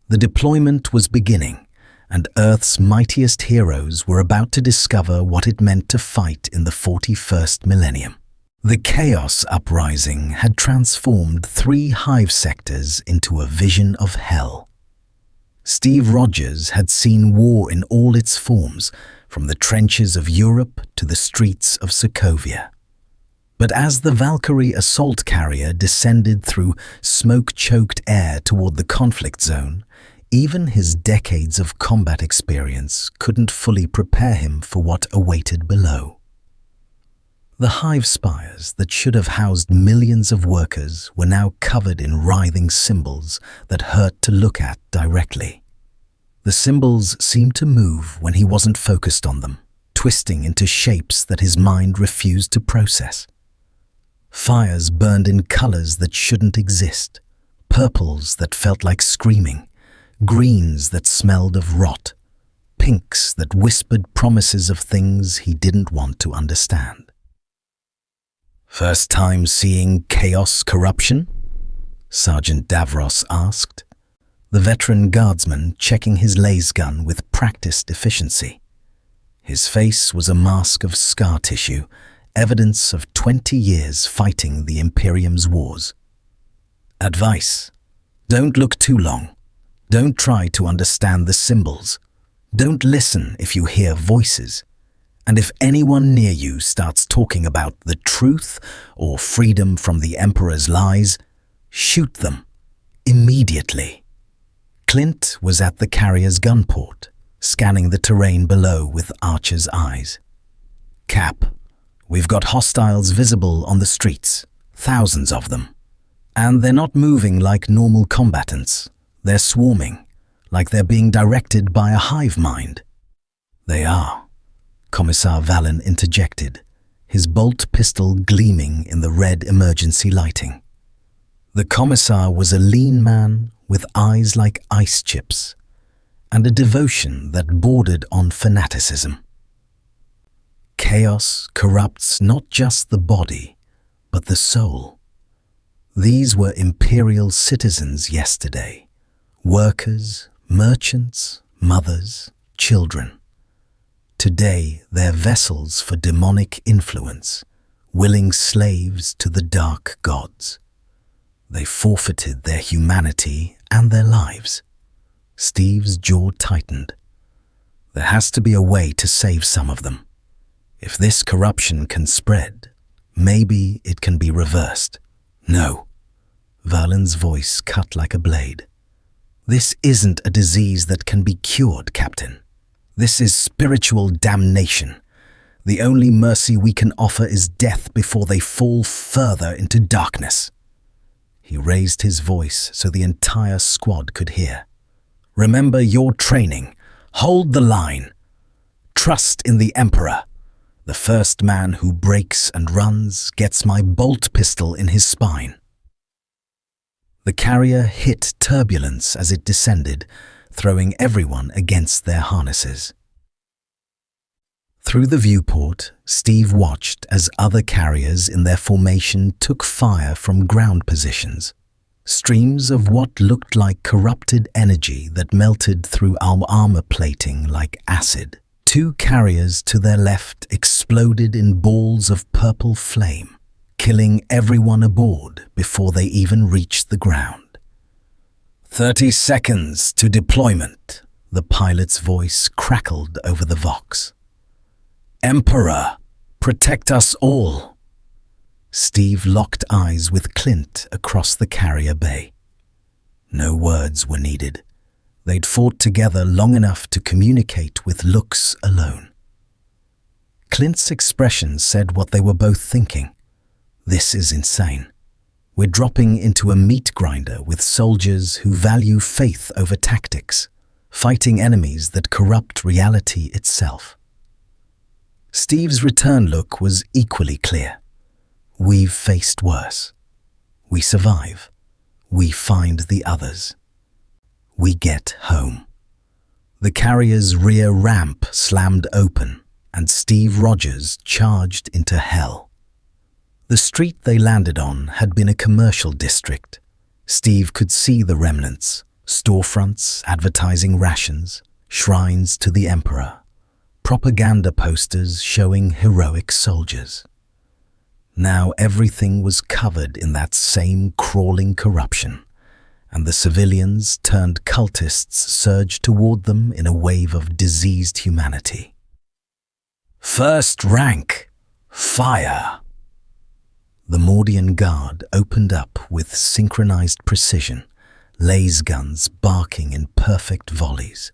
The deployment was beginning, and Earth's mightiest heroes were about to discover what it meant to fight in the 41st millennium. The Chaos Uprising had transformed 3 hive sectors into a vision of hell. Steve Rogers had seen war in all its forms, from the trenches of Europe to the streets of Sokovia. But as the Valkyrie assault carrier descended through smoke-choked air toward the conflict zone, even his decades of combat experience couldn't fully prepare him for what awaited below. The hive spires that should have housed millions of workers were now covered in writhing symbols that hurt to look at directly. The symbols seemed to move when he wasn't focused on them, twisting into shapes that his mind refused to process. Fires burned in colors that shouldn't exist, purples that felt like screaming, greens that smelled of rot, pinks that whispered promises of things he didn't want to understand. First time seeing chaos corruption? Sergeant Davros asked, the veteran guardsman checking his laser gun with practiced efficiency. His face was a mask of scar tissue, evidence of 20 years fighting the Imperium's wars. Advice: don't look too long. Don't try to understand the symbols. Don't listen if you hear voices. And if anyone near you starts talking about the truth or freedom from the Emperor's lies, shoot them immediately. Clint was at the carrier's gunport, scanning the terrain below with Archer's eyes. "Cap, we've got hostiles visible on the streets, thousands of them. And they're not moving like normal combatants. They're swarming, like they're being directed by a hive mind." "They are," Commissar Valen interjected, his bolt pistol gleaming in the red emergency lighting. The Commissar was a lean man with eyes like ice chips and a devotion that bordered on fanaticism. Chaos corrupts not just the body, but the soul. These were imperial citizens yesterday, workers, merchants, mothers, children. Today, they're vessels for demonic influence, willing slaves to the dark gods. They forfeited their humanity and their lives. Steve's jaw tightened. There has to be a way to save some of them. If this corruption can spread, maybe it can be reversed. "No." Valen's voice cut like a blade. "This isn't a disease that can be cured, Captain. This is spiritual damnation. The only mercy we can offer is death before they fall further into darkness." He raised his voice so the entire squad could hear. "Remember your training. Hold the line. Trust in the Emperor. The first man who breaks and runs gets my bolt pistol in his spine." The carrier hit turbulence as it descended, throwing everyone against their harnesses. Through the viewport, Steve watched as other carriers in their formation took fire from ground positions. Streams of what looked like corrupted energy that melted through armor plating like acid. 2 carriers to their left exploded in balls of purple flame, killing everyone aboard before they even reached the ground. 30 seconds to deployment," the pilot's voice crackled over the Vox. "Emperor, protect us all." Steve locked eyes with Clint across the carrier bay. No words were needed. They'd fought together long enough to communicate with looks alone. Clint's expression said what they were both thinking. This is insane. We're dropping into a meat grinder with soldiers who value faith over tactics, fighting enemies that corrupt reality itself. Steve's return look was equally clear. We've faced worse. We survive. We find the others. We get home. The carrier's rear ramp slammed open, and Steve Rogers charged into hell. The street they landed on had been a commercial district. Steve could see the remnants, storefronts advertising rations, shrines to the Emperor, propaganda posters showing heroic soldiers. Now everything was covered in that same crawling corruption, and the civilians turned cultists surged toward them in a wave of diseased humanity. "First rank, fire!" The Mordian guard opened up with synchronized precision, laser guns barking in perfect volleys.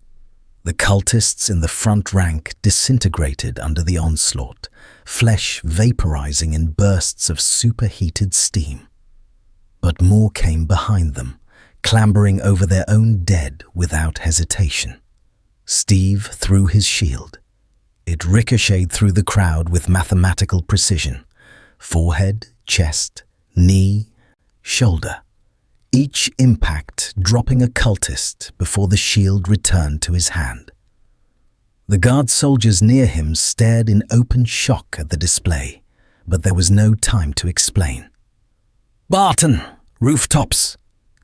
The cultists in the front rank disintegrated under the onslaught, flesh vaporizing in bursts of superheated steam. But more came behind them, clambering over their own dead without hesitation. Steve threw his shield. It ricocheted through the crowd with mathematical precision. Forehead, chest, knee, shoulder. Each impact dropping a cultist before the shield returned to his hand. The guard soldiers near him stared in open shock at the display, but there was no time to explain. "Barton, rooftops,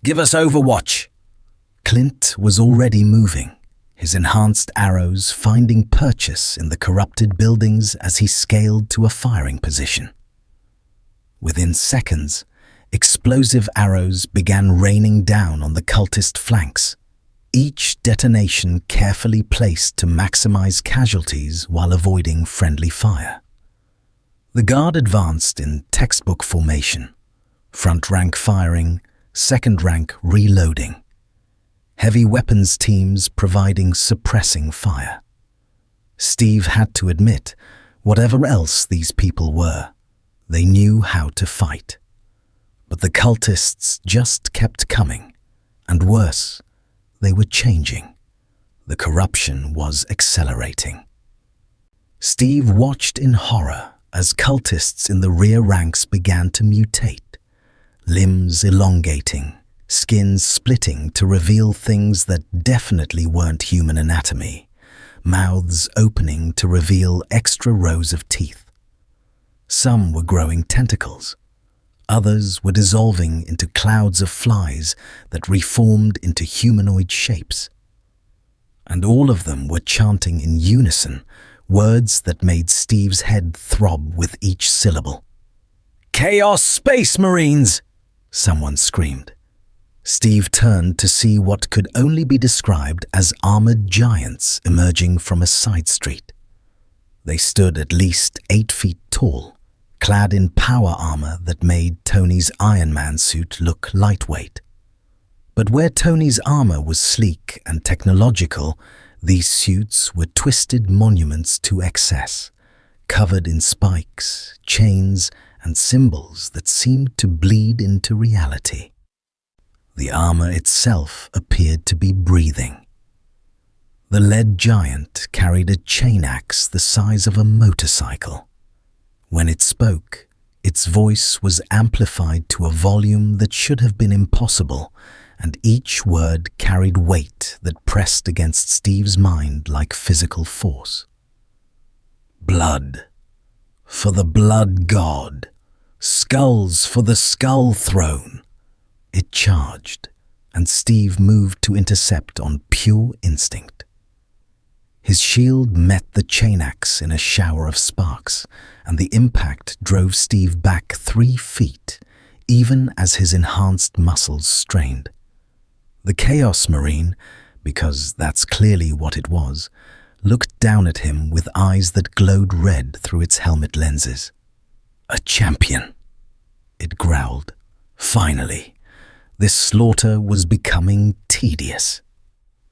give us overwatch." Clint was already moving, his enhanced arrows finding purchase in the corrupted buildings as he scaled to a firing position. Within seconds, explosive arrows began raining down on the cultist flanks. each detonation carefully placed to maximize casualties while avoiding friendly fire. The guard advanced in textbook formation, front rank firing, second rank reloading, heavy weapons teams providing suppressing fire. Steve had to admit, whatever else these people were, they knew how to fight. But the cultists just kept coming, and worse, they were changing. The corruption was accelerating. Steve watched in horror as cultists in the rear ranks began to mutate, limbs elongating, skins splitting to reveal things that definitely weren't human anatomy, mouths opening to reveal extra rows of teeth. Some were growing tentacles. Others were dissolving into clouds of flies that reformed into humanoid shapes. And all of them were chanting in unison words that made Steve's head throb with each syllable. "Chaos Space Marines!" someone screamed. Steve turned to see what could only be described as armored giants emerging from a side street. They stood at least 8 feet tall, clad in power armor that made Tony's Iron Man suit look lightweight. But where Tony's armor was sleek and technological, these suits were twisted monuments to excess, covered in spikes, chains, and symbols that seemed to bleed into reality. The armor itself appeared to be breathing. The lead giant carried a chain axe the size of a motorcycle. When it spoke, its voice was amplified to a volume that should have been impossible, and each word carried weight that pressed against Steve's mind like physical force. Blood for the blood god, skulls for the skull throne. It charged, and Steve moved to intercept on pure instinct. His shield met the chain axe in a shower of sparks, and the impact drove Steve back 3 feet, even as his enhanced muscles strained. The Chaos Marine, because that's clearly what it was, looked down at him with eyes that glowed red through its helmet lenses. "A champion," it growled. Finally. This slaughter was becoming tedious.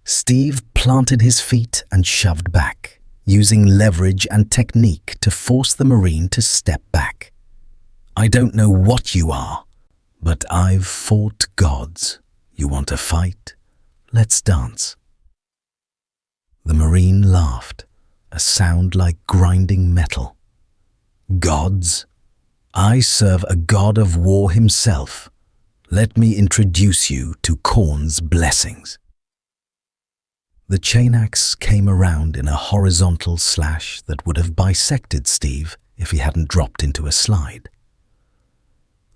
Steve planted his feet and shoved back, using leverage and technique to force the Marine to step back. "I don't know what you are, but I've fought gods. You want to fight? Let's dance." The Marine laughed, a sound like grinding metal. "Gods? I serve a god of war himself. Let me introduce you to Khorne's blessings." The chain axe came around in a horizontal slash that would have bisected Steve if he hadn't dropped into a slide.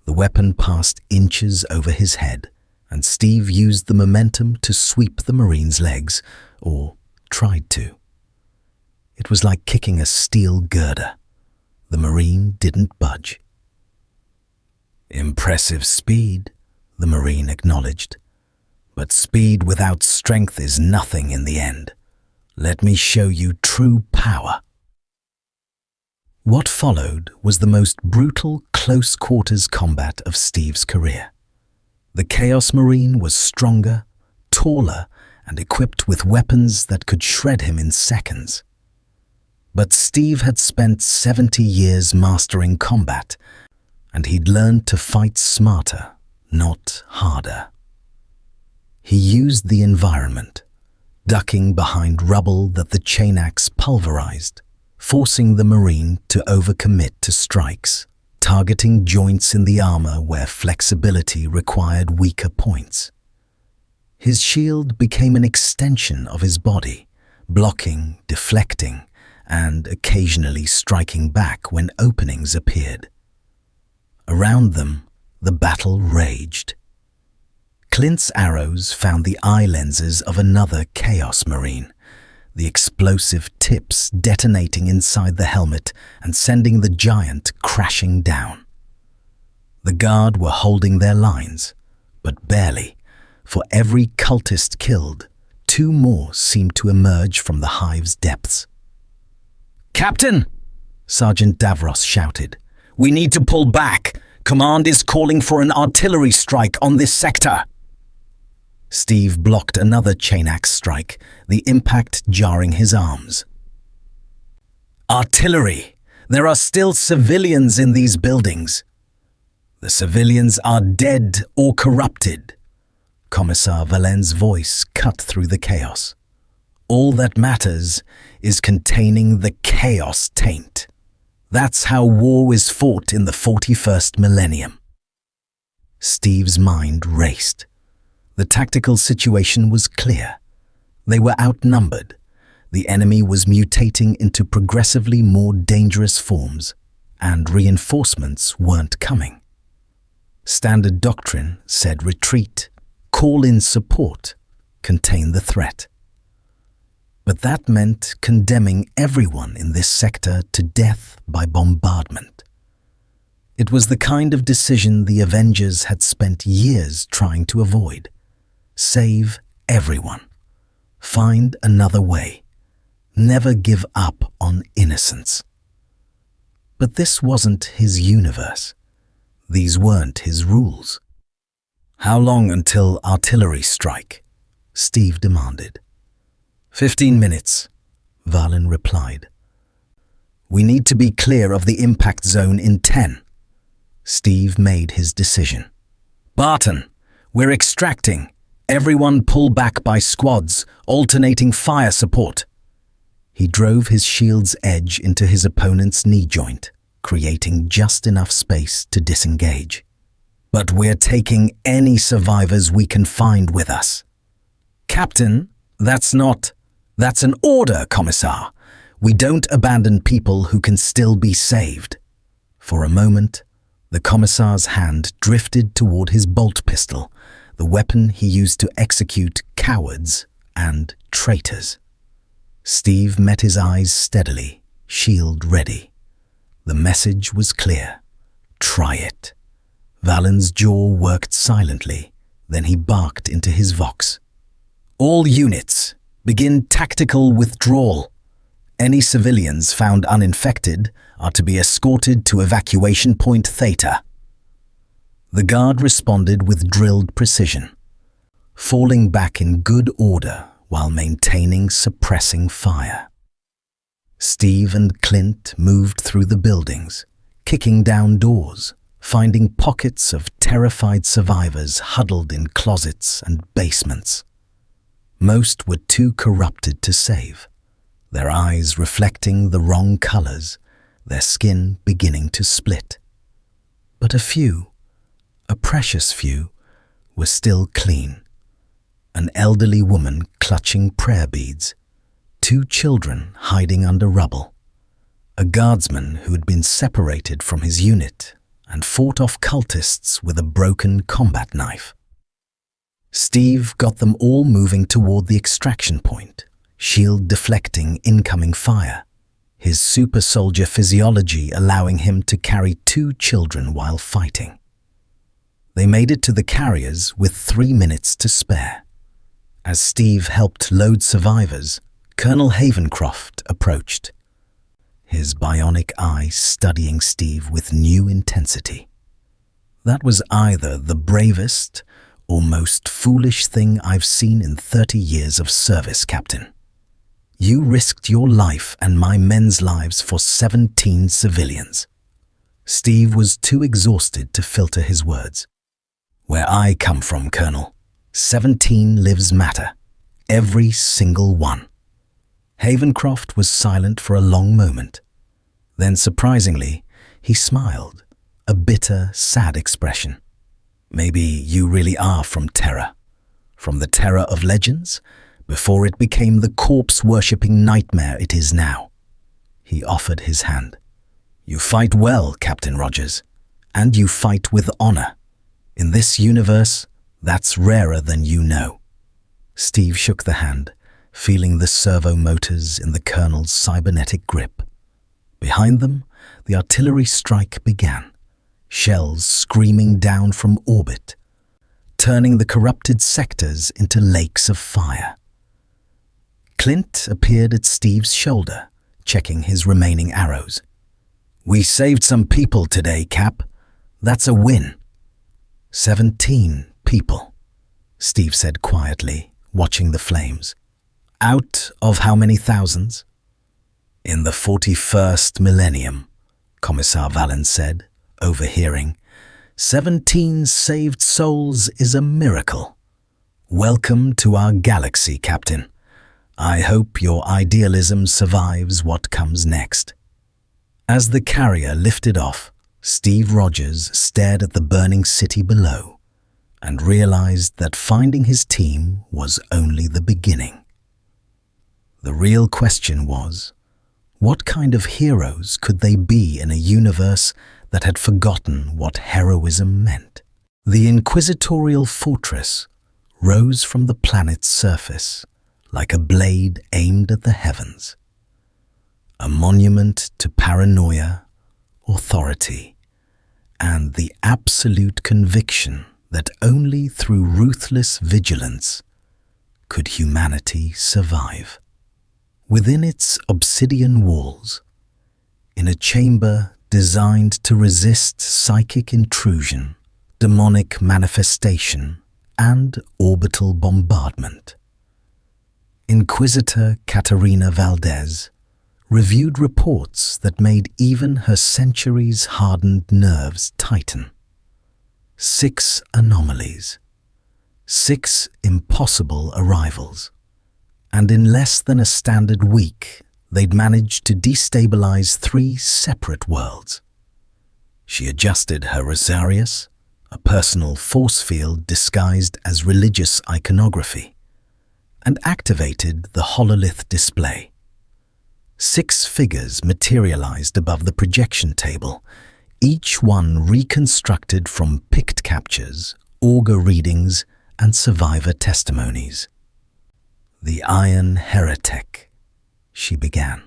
The weapon passed inches over his head, and Steve used the momentum to sweep the Marine's legs, or tried to. It was like kicking a steel girder. The Marine didn't budge. "Impressive speed," the Marine acknowledged. "But speed without strength is nothing in the end. Let me show you true power." What followed was the most brutal close-quarters combat of Steve's career. The Chaos Marine was stronger, taller, and equipped with weapons that could shred him in seconds. But Steve had spent 70 years mastering combat, and he'd learned to fight smarter, not harder. He used the environment, ducking behind rubble that the chain axe pulverized, forcing the Marine to overcommit to strikes, targeting joints in the armor where flexibility required weaker points. His shield became an extension of his body, blocking, deflecting, and occasionally striking back when openings appeared. Around them, the battle raged. Clint's arrows found the eye lenses of another Chaos Marine, the explosive tips detonating inside the helmet and sending the giant crashing down. The guard were holding their lines, but barely. For every cultist killed, two more seemed to emerge from the hive's depths. "Captain!" Sergeant Davros shouted. "We need to pull back. Command is calling for an artillery strike on this sector." Steve blocked another chain-axe strike, the impact jarring his arms. "Artillery! There are still civilians in these buildings." "The civilians are dead or corrupted." Commissar Valen's voice cut through the chaos. "All that matters is containing the chaos taint. That's how war is fought in the 41st millennium." Steve's mind raced. The tactical situation was clear. They were outnumbered. The enemy was mutating into progressively more dangerous forms, and reinforcements weren't coming. Standard doctrine said retreat, call in support, contain the threat. But that meant condemning everyone in this sector to death by bombardment. It was the kind of decision the Avengers had spent years trying to avoid. Save everyone. Find another way. Never give up on innocence. But this wasn't his universe. These weren't his rules. "How long until artillery strike?" Steve demanded. 15 minutes, Valen replied. "We need to be clear of the impact zone in 10. Steve made his decision. "Barton, we're extracting. Everyone pull back by squads, alternating fire support." He drove his shield's edge into his opponent's knee joint, creating just enough space to disengage. "But we're taking any survivors we can find with us." "Captain, that's an order, Commissar. We don't abandon people who can still be saved." For a moment, the Commissar's hand drifted toward his bolt pistol, the weapon he used to execute cowards and traitors. Steve met his eyes steadily, shield ready. The message was clear. Try it. Valen's jaw worked silently, then he barked into his vox. "All units, begin tactical withdrawal. Any civilians found uninfected are to be escorted to evacuation point Theta." The guard responded with drilled precision, falling back in good order while maintaining suppressing fire. Steve and Clint moved through the buildings, kicking down doors, finding pockets of terrified survivors huddled in closets and basements. Most were too corrupted to save, their eyes reflecting the wrong colors, their skin beginning to split. But a few, a precious few, were still clean. An elderly woman clutching prayer beads, 2 children hiding under rubble, a guardsman who had been separated from his unit and fought off cultists with a broken combat knife. Steve got them all moving toward the extraction point, shield deflecting incoming fire, his super soldier physiology allowing him to carry 2 children while fighting. They made it to the carriers with 3 minutes to spare. As Steve helped load survivors, Colonel Havencroft approached, his bionic eye studying Steve with new intensity. "That was either the bravest or most foolish thing I've seen in 30 years of service, Captain. You risked your life and my men's lives for 17 civilians." Steve was too exhausted to filter his words. "Where I come from, Colonel, 17 lives matter. Every single one." Havencroft was silent for a long moment. Then, surprisingly, he smiled, a bitter, sad expression. "Maybe you really are from Terra. From the Terra of Legends, before it became the corpse-worshipping nightmare it is now." He offered his hand. "You fight well, Captain Rogers, and you fight with honor. In this universe, that's rarer than you know." Steve shook the hand, feeling the servo motors in the Colonel's cybernetic grip. Behind them, the artillery strike began, shells screaming down from orbit, turning the corrupted sectors into lakes of fire. Clint appeared at Steve's shoulder, checking his remaining arrows. "We saved some people today, Cap. That's a win." 17 people, Steve said quietly, watching the flames. "Out of how many thousands?" "In the 41st millennium," Commissar Valen said, overhearing. 17 saved souls is a miracle. Welcome to our galaxy, Captain. I hope your idealism survives what comes next." As the carrier lifted off, Steve Rogers stared at the burning city below and realized that finding his team was only the beginning. The real question was, what kind of heroes could they be in a universe that had forgotten what heroism meant? The inquisitorial fortress rose from the planet's surface like a blade aimed at the heavens. A monument to paranoia, authority, and the absolute conviction that only through ruthless vigilance could humanity survive. Within its obsidian walls, in a chamber designed to resist psychic intrusion, demonic manifestation, and orbital bombardment, Inquisitor Katarina Valdez reviewed reports that made even her centuries-hardened nerves tighten. 6 anomalies, 6 impossible arrivals, and in less than a standard week, they'd managed to destabilize 3 separate worlds. She adjusted her Rosarius, a personal force field disguised as religious iconography, and activated the hololith display. 6 figures materialized above the projection table, each one reconstructed from pict captures, augur readings, and survivor testimonies. "The Iron Heretic," she began,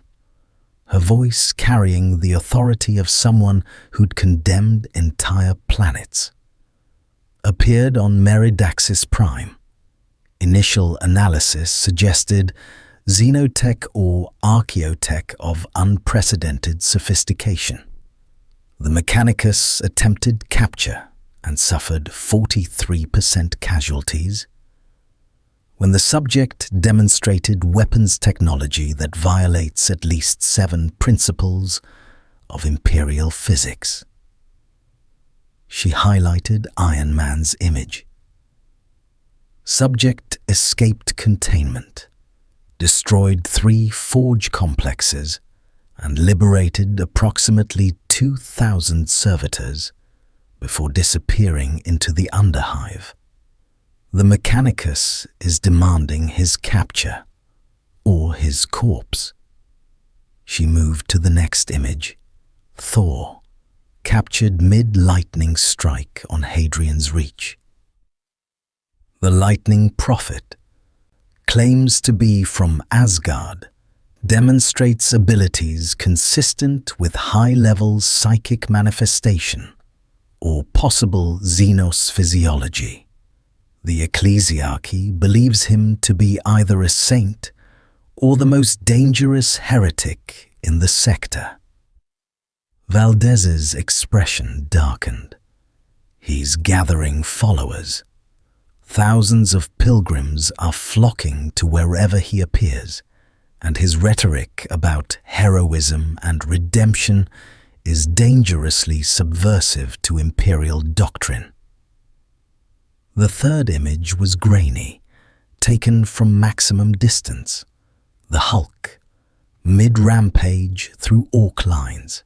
her voice carrying the authority of someone who'd condemned entire planets. "Appeared on Meridaxis Prime. Initial analysis suggested xenotech or archaeotech of unprecedented sophistication. The Mechanicus attempted capture and suffered 43% casualties. When the subject demonstrated weapons technology that violates at least 7 principles of imperial physics." She highlighted Iron Man's image. "Subject escaped containment, destroyed 3 forge complexes, and liberated approximately 2,000 servitors before disappearing into the Underhive. The Mechanicus is demanding his capture, or his corpse." She moved to the next image. Thor, captured mid-lightning strike on Hadrian's Reach. The Lightning Prophet, claims to be from Asgard, demonstrates abilities consistent with high-level psychic manifestation or possible Xenos physiology. The ecclesiarchy believes him to be either a saint or the most dangerous heretic in the sector. Valdez's expression darkened. He's gathering followers. Thousands of pilgrims are flocking to wherever he appears, and his rhetoric about heroism and redemption is dangerously subversive to imperial doctrine. The third image was grainy, taken from maximum distance. The Hulk, mid-rampage through orc lines.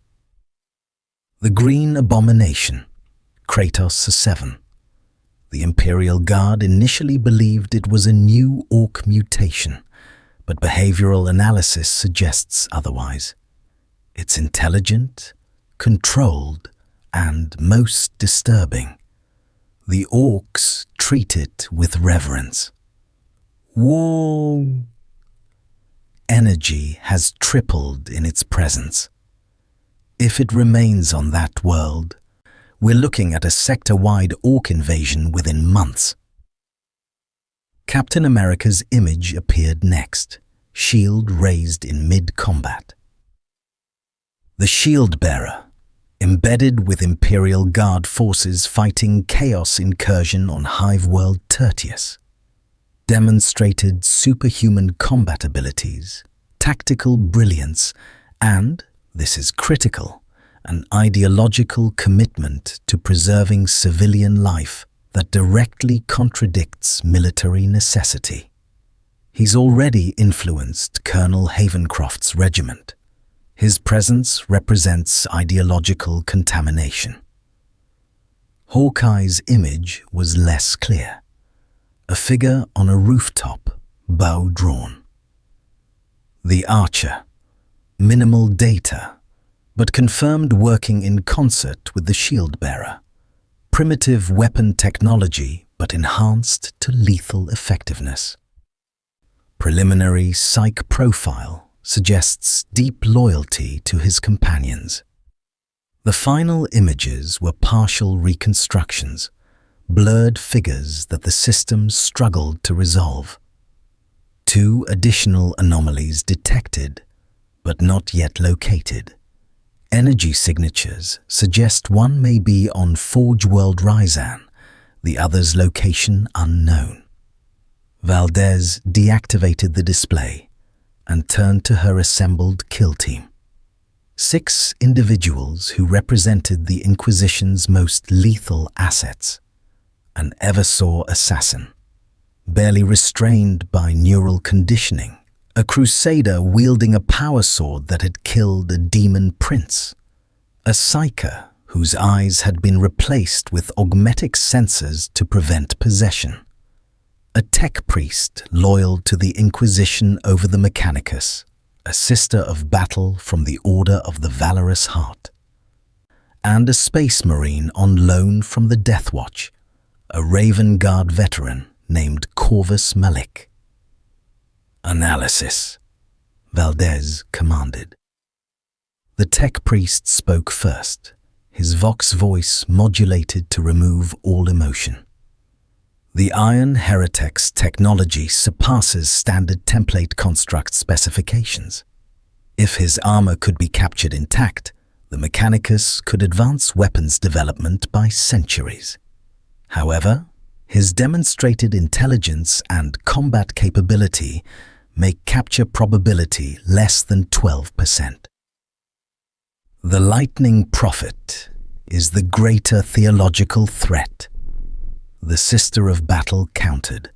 The Green Abomination, Kratos VII. The Imperial Guard initially believed it was a new orc mutation, but behavioral analysis suggests otherwise. It's intelligent, controlled, and most disturbing. The orcs treat it with reverence. Whoa! Energy has tripled in its presence. If it remains on that world, we're looking at a sector-wide orc invasion within months. Captain America's image appeared next, shield raised in mid-combat. The shield-bearer, embedded with Imperial Guard forces fighting Chaos incursion on Hive-world Tertius, demonstrated superhuman combat abilities, tactical brilliance, and, this is critical, an ideological commitment to preserving civilian life that directly contradicts military necessity. He's already influenced Colonel Havencroft's regiment. His presence represents ideological contamination. Hawkeye's image was less clear. A figure on a rooftop, bow drawn. The archer, minimal data, but confirmed working in concert with the shield-bearer. Primitive weapon technology, but enhanced to lethal effectiveness. Preliminary psych profile suggests deep loyalty to his companions. The final images were partial reconstructions, blurred figures that the system struggled to resolve. 2 additional anomalies detected, but not yet located. Energy signatures suggest one may be on Forge World Ryzan, the other's location unknown. Valdez deactivated the display and turned to her assembled kill team. 6 individuals who represented the Inquisition's most lethal assets. An Eversaw assassin, barely restrained by neural conditioning. A crusader wielding a power sword that had killed a demon prince. A psyker whose eyes had been replaced with augmetic sensors to prevent possession. A tech priest loyal to the Inquisition over the Mechanicus, a sister of battle from the Order of the Valorous Heart. And a space marine on loan from the Death Watch, a Raven Guard veteran named Corvus Malik. Analysis, Valdez commanded. The tech priest spoke first, his vox voice modulated to remove all emotion. The Iron Heretic's technology surpasses standard template construct specifications. If his armor could be captured intact, the Mechanicus could advance weapons development by centuries. However, his demonstrated intelligence and combat capability make capture probability less than 12%. The lightning prophet is the greater theological threat, the sister of battle countered.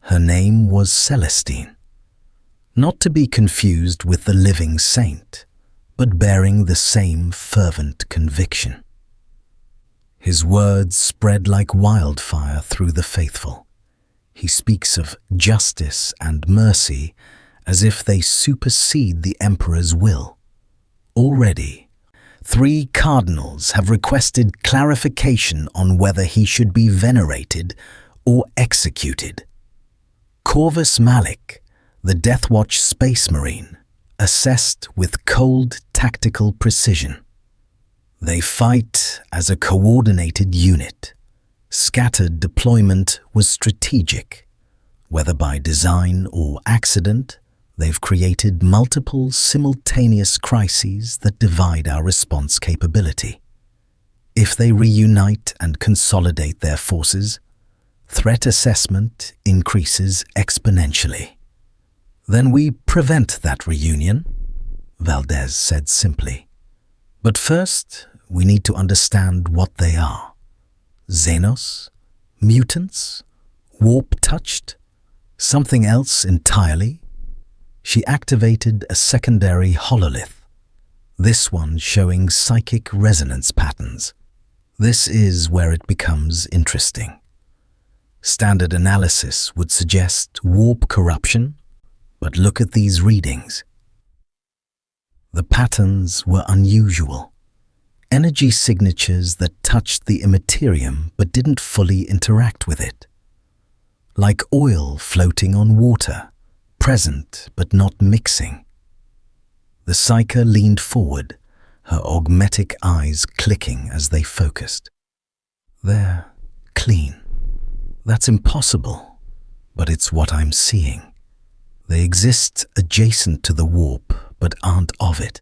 Her name was Celestine, not to be confused with the living saint, but bearing the same fervent conviction. His words spread like wildfire through the faithful. He speaks of justice and mercy as if they supersede the emperor's will. Already, 3 cardinals have requested clarification on whether he should be venerated or executed. Corvus Malik, the Deathwatch Space Marine, assessed with cold tactical precision. They fight as a coordinated unit. Scattered deployment was strategic. Whether by design or accident, they've created multiple simultaneous crises that divide our response capability. If they reunite and consolidate their forces, threat assessment increases exponentially. Then we prevent that reunion, Valdez said simply. But first, we need to understand what they are. Xenos? Mutants? Warp-touched? Something else entirely? She activated a secondary hololith, this one showing psychic resonance patterns. This is where it becomes interesting. Standard analysis would suggest warp corruption, but look at these readings. The patterns were unusual. Energy signatures that touched the immaterium but didn't fully interact with it. Like oil floating on water, present but not mixing. The psyker leaned forward, her augmetic eyes clicking as they focused. They're clean. That's impossible, but it's what I'm seeing. They exist adjacent to the warp, but aren't of it.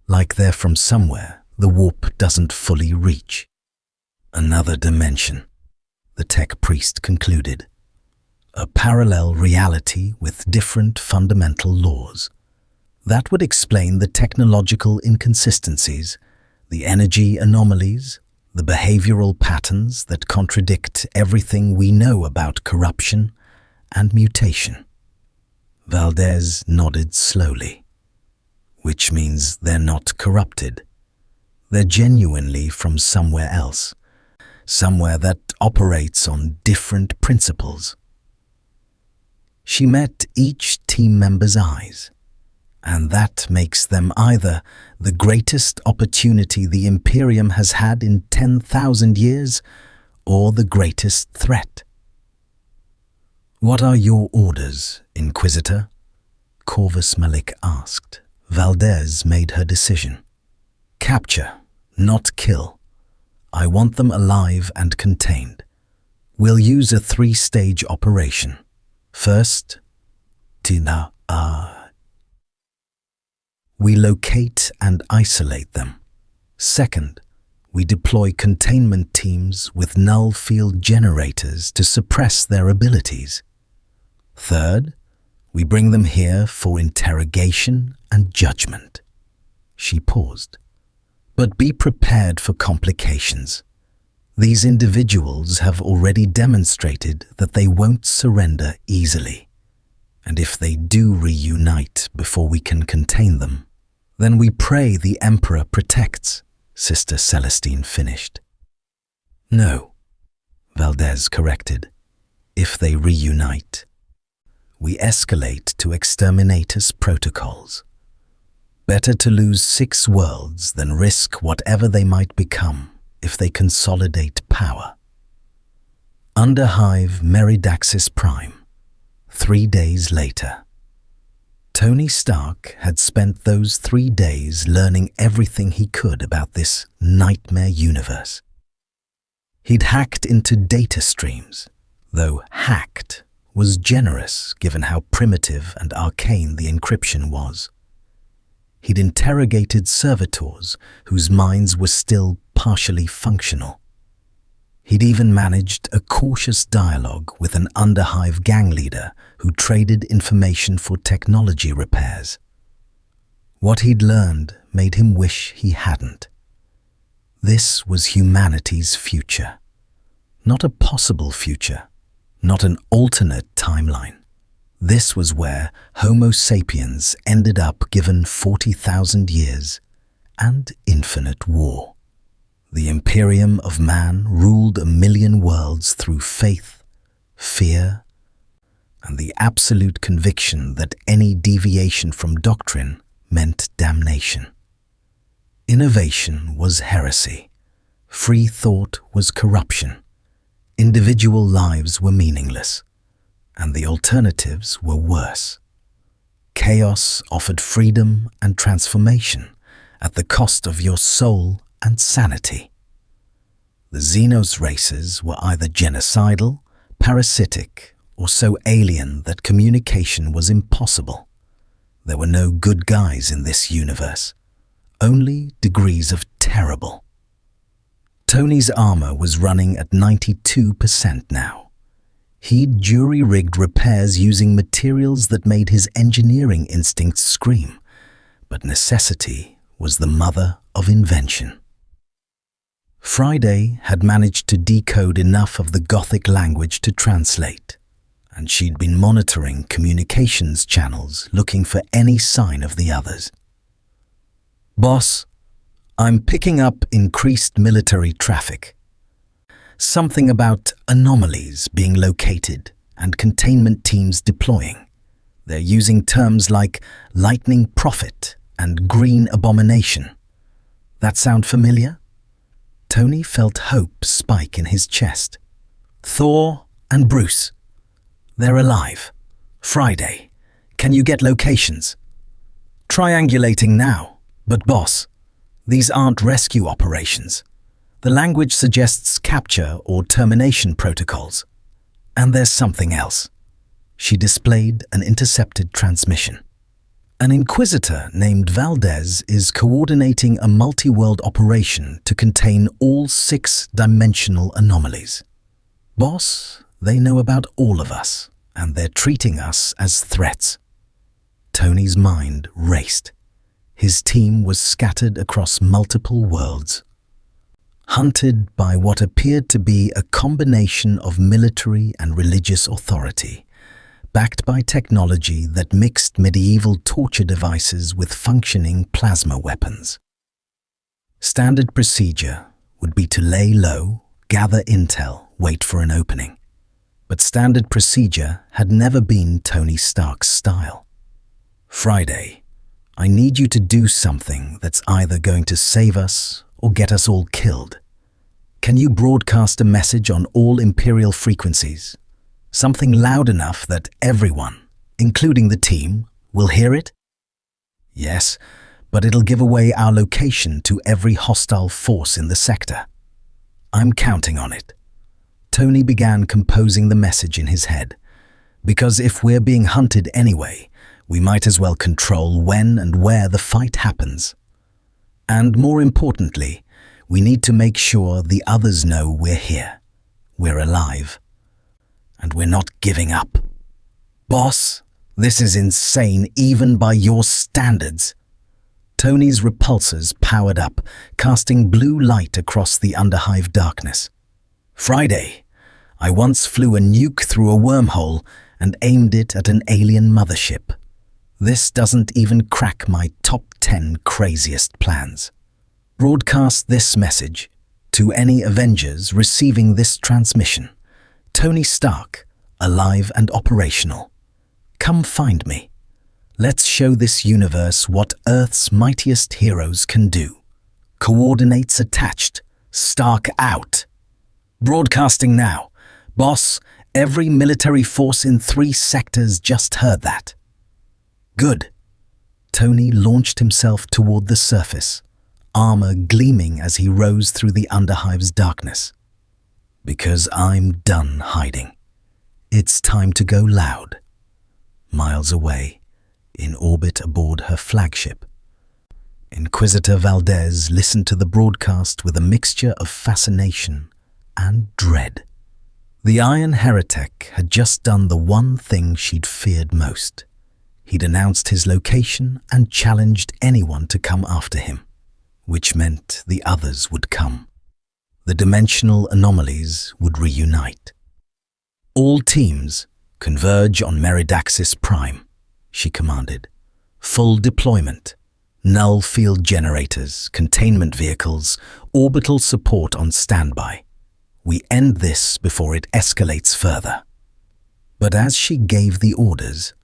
Like they're from somewhere the warp doesn't fully reach. Another dimension, the tech priest concluded. A parallel reality with different fundamental laws. That would explain the technological inconsistencies, the energy anomalies, the behavioral patterns that contradict everything we know about corruption and mutation. Valdez nodded slowly. Which means they're not corrupted. They're genuinely from somewhere else, somewhere that operates on different principles. She met each team member's eyes, and that makes them either the greatest opportunity the Imperium has had in 10,000 years or the greatest threat. "What are your orders, Inquisitor?" Corvus Malik asked. Valdez made her decision. "Capture, not kill. I want them alive and contained. We'll use a 3-stage operation. First, we locate and isolate them. Second, we deploy containment teams with null field generators to suppress their abilities. Third, we bring them here for interrogation and judgment." She paused. "But be prepared for complications. These individuals have already demonstrated that they won't surrender easily. And if they do reunite before we can contain them, then we pray the Emperor protects," Sister Celestine finished. "No," Valdez corrected. "If they reunite, we escalate to exterminatus protocols. Better to lose 6 worlds than risk whatever they might become if they consolidate power." Underhive Meridaxis Prime, 3 days later. Tony Stark had spent those 3 days learning everything he could about this nightmare universe. He'd hacked into data streams, though hacked was generous given how primitive and arcane the encryption was. He'd interrogated servitors whose minds were still partially functional. He'd even managed a cautious dialogue with an Underhive gang leader who traded information for technology repairs. What he'd learned made him wish he hadn't. This was humanity's future. Not a possible future, not an alternate timeline. This was where Homo sapiens ended up given 40,000 years and infinite war. The Imperium of Man ruled 1,000,000 worlds through faith, fear, and the absolute conviction that any deviation from doctrine meant damnation. Innovation was heresy. Free thought was corruption. Individual lives were meaningless, and the alternatives were worse. Chaos offered freedom and transformation at the cost of your soul and sanity. The Xenos races were either genocidal, parasitic, or so alien that communication was impossible. There were no good guys in this universe, only degrees of terrible. Tony's armor was running at 92% now. He'd jury-rigged repairs using materials that made his engineering instincts scream, but necessity was the mother of invention. Friday had managed to decode enough of the Gothic language to translate, and she'd been monitoring communications channels looking for any sign of the others. "Boss, I'm picking up increased military traffic. Something about anomalies being located and containment teams deploying. They're using terms like lightning prophet and green abomination. That sound familiar?" Tony felt hope spike in his chest. "Thor and Bruce. They're alive. Friday. Can you get locations?" "Triangulating now, but boss, these aren't rescue operations. The language suggests capture or termination protocols. And there's something else. she displayed an intercepted transmission. An inquisitor named Valdez is coordinating a multi-world operation to contain all 6-dimensional anomalies. Boss, they know about all of us, and they're treating us as threats. Tony's mind raced. His team was scattered across multiple worlds, hunted by what appeared to be a combination of military and religious authority, backed by technology that mixed medieval torture devices with functioning plasma weapons. Standard procedure would be to lay low, gather intel, wait for an opening. But standard procedure had never been Tony Stark's style. Friday, I need you to do something that's either going to save us or get us all killed. Can you broadcast a message on all Imperial frequencies? Something loud enough that everyone, including the team, will hear it? Yes, but it'll give away our location to every hostile force in the sector. I'm counting on it. Tony began composing the message in his head, because if we're being hunted anyway, we might as well control when and where the fight happens. And more importantly, we need to make sure the others know we're here, we're alive, and we're not giving up. Boss, this is insane even by your standards. Tony's repulsors powered up, casting blue light across the underhive darkness. Friday, I once flew a nuke through a wormhole and aimed it at an alien mothership. This doesn't even crack my top 10 craziest plans. Broadcast this message to any Avengers receiving this transmission. Tony Stark, alive and operational. Come find me. Let's show this universe what Earth's mightiest heroes can do. Coordinates attached. Stark out. Broadcasting now. Boss, every military force in 3 sectors just heard that. Good. Tony launched himself toward the surface, armor gleaming as he rose through the underhive's darkness. Because I'm done hiding. It's time to go loud. Miles away, in orbit aboard her flagship, Inquisitor Valdez listened to the broadcast with a mixture of fascination and dread. The Iron Heretic had just done the one thing she'd feared most. He'd announced his location and challenged anyone to come after him, which meant the others would come. The dimensional anomalies would reunite. All teams converge on Meridaxis Prime, she commanded. Full deployment. Null field generators, containment vehicles, orbital support on standby. We end this before it escalates further. But as she gave the orders,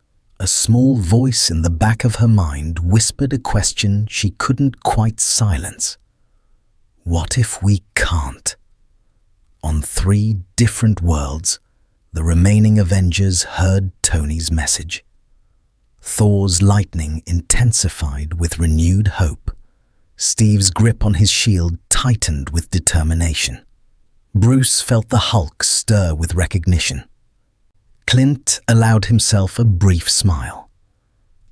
a small voice in the back of her mind whispered a question she couldn't quite silence. What if we can't? On 3 different worlds, the remaining Avengers heard Tony's message. Thor's lightning intensified with renewed hope. Steve's grip on his shield tightened with determination. Bruce felt the Hulk stir with recognition. Clint allowed himself a brief smile.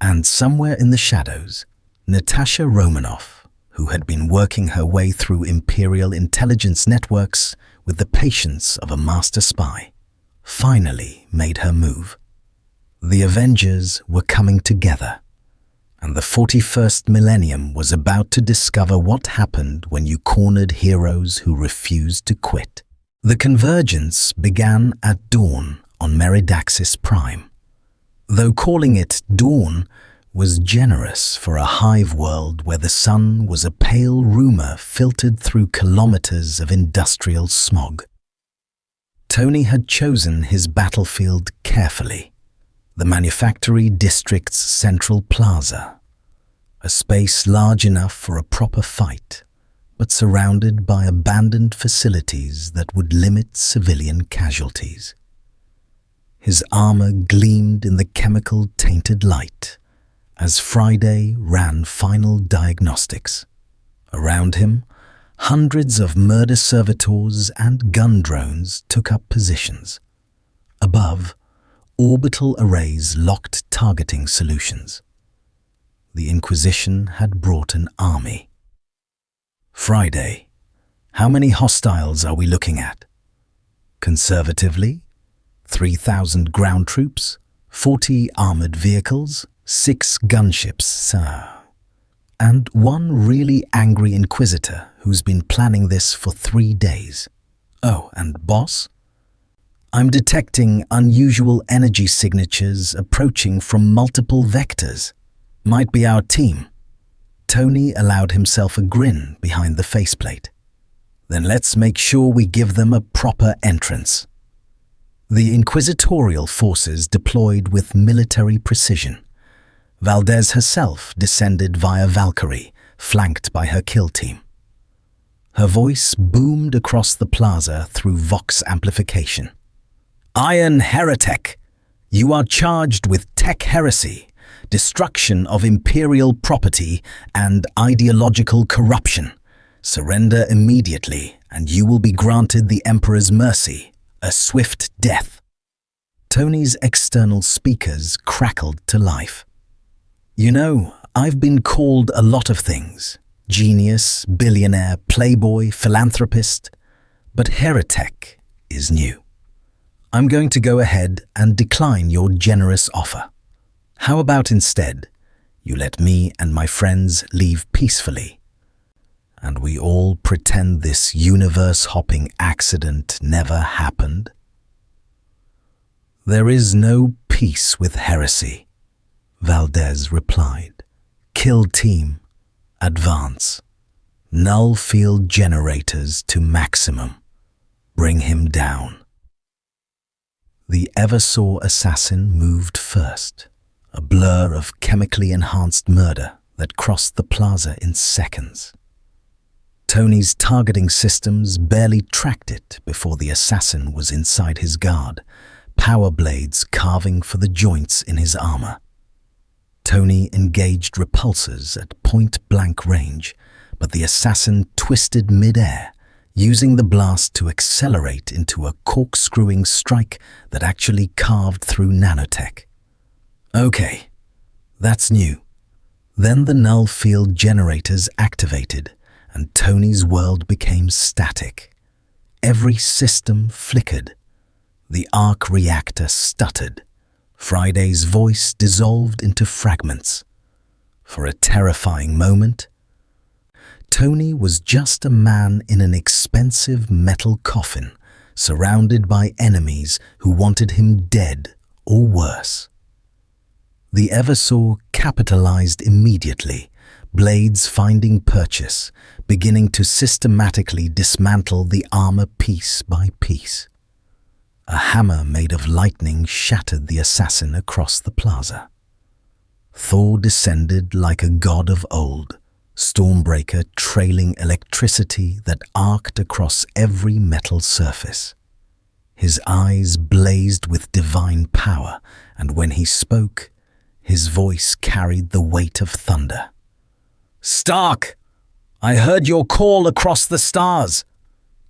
And somewhere in the shadows, Natasha Romanoff, who had been working her way through Imperial intelligence networks with the patience of a master spy, finally made her move. The Avengers were coming together, and the 41st millennium was about to discover what happened when you cornered heroes who refused to quit. The convergence began at dawn on Meridaxis Prime. Though calling it dawn was generous for a hive world where the sun was a pale rumor filtered through kilometers of industrial smog. Tony had chosen his battlefield carefully. The Manufactory District's central plaza, a space large enough for a proper fight, but surrounded by abandoned facilities that would limit civilian casualties. His armor gleamed in the chemical-tainted light as Friday ran final diagnostics. Around him, hundreds of murder servitors and gun drones took up positions. Above, orbital arrays locked targeting solutions. The Inquisition had brought an army. Friday. How many hostiles are we looking at? Conservatively, 3,000 ground troops, 40 armored vehicles, 6 gunships, sir. And one really angry inquisitor who's been planning this for 3 days. Oh, and boss? I'm detecting unusual energy signatures approaching from multiple vectors. Might be our team. Tony allowed himself a grin behind the faceplate. Then let's make sure we give them a proper entrance. The inquisitorial forces deployed with military precision. Valdez herself descended via Valkyrie, flanked by her kill team. Her voice boomed across the plaza through Vox amplification. Iron Heretic, you are charged with tech heresy, destruction of imperial property, and ideological corruption. Surrender immediately, and you will be granted the Emperor's mercy, a swift death. Tony's external speakers crackled to life. You know, I've been called a lot of things. Genius, billionaire, playboy, philanthropist. But heretic is new. I'm going to go ahead and decline your generous offer. How about instead, you let me and my friends leave peacefully, and we all pretend this universe-hopping accident never happened? There is no peace with heresy, Valdez replied. Kill team, advance. Null field generators to maximum. Bring him down. The Eversaw assassin moved first, a blur of chemically enhanced murder that crossed the plaza in seconds. Tony's targeting systems barely tracked it before the assassin was inside his guard, power blades carving for the joints in his armor. Tony engaged repulsors at point-blank range, but the assassin twisted mid-air, using the blast to accelerate into a corkscrewing strike that actually carved through nanotech. Okay, that's new. Then the null field generators activated, and Tony's world became static. Every system flickered. The arc reactor stuttered. Friday's voice dissolved into fragments. For a terrifying moment, Tony was just a man in an expensive metal coffin, surrounded by enemies who wanted him dead or worse. The Eversaw capitalized immediately, blades finding purchase, beginning to systematically dismantle the armor piece by piece. A hammer made of lightning shattered the assassin across the plaza. Thor descended like a god of old, Stormbreaker trailing electricity that arced across every metal surface. His eyes blazed with divine power, and when he spoke, his voice carried the weight of thunder. Stark! I heard your call across the stars!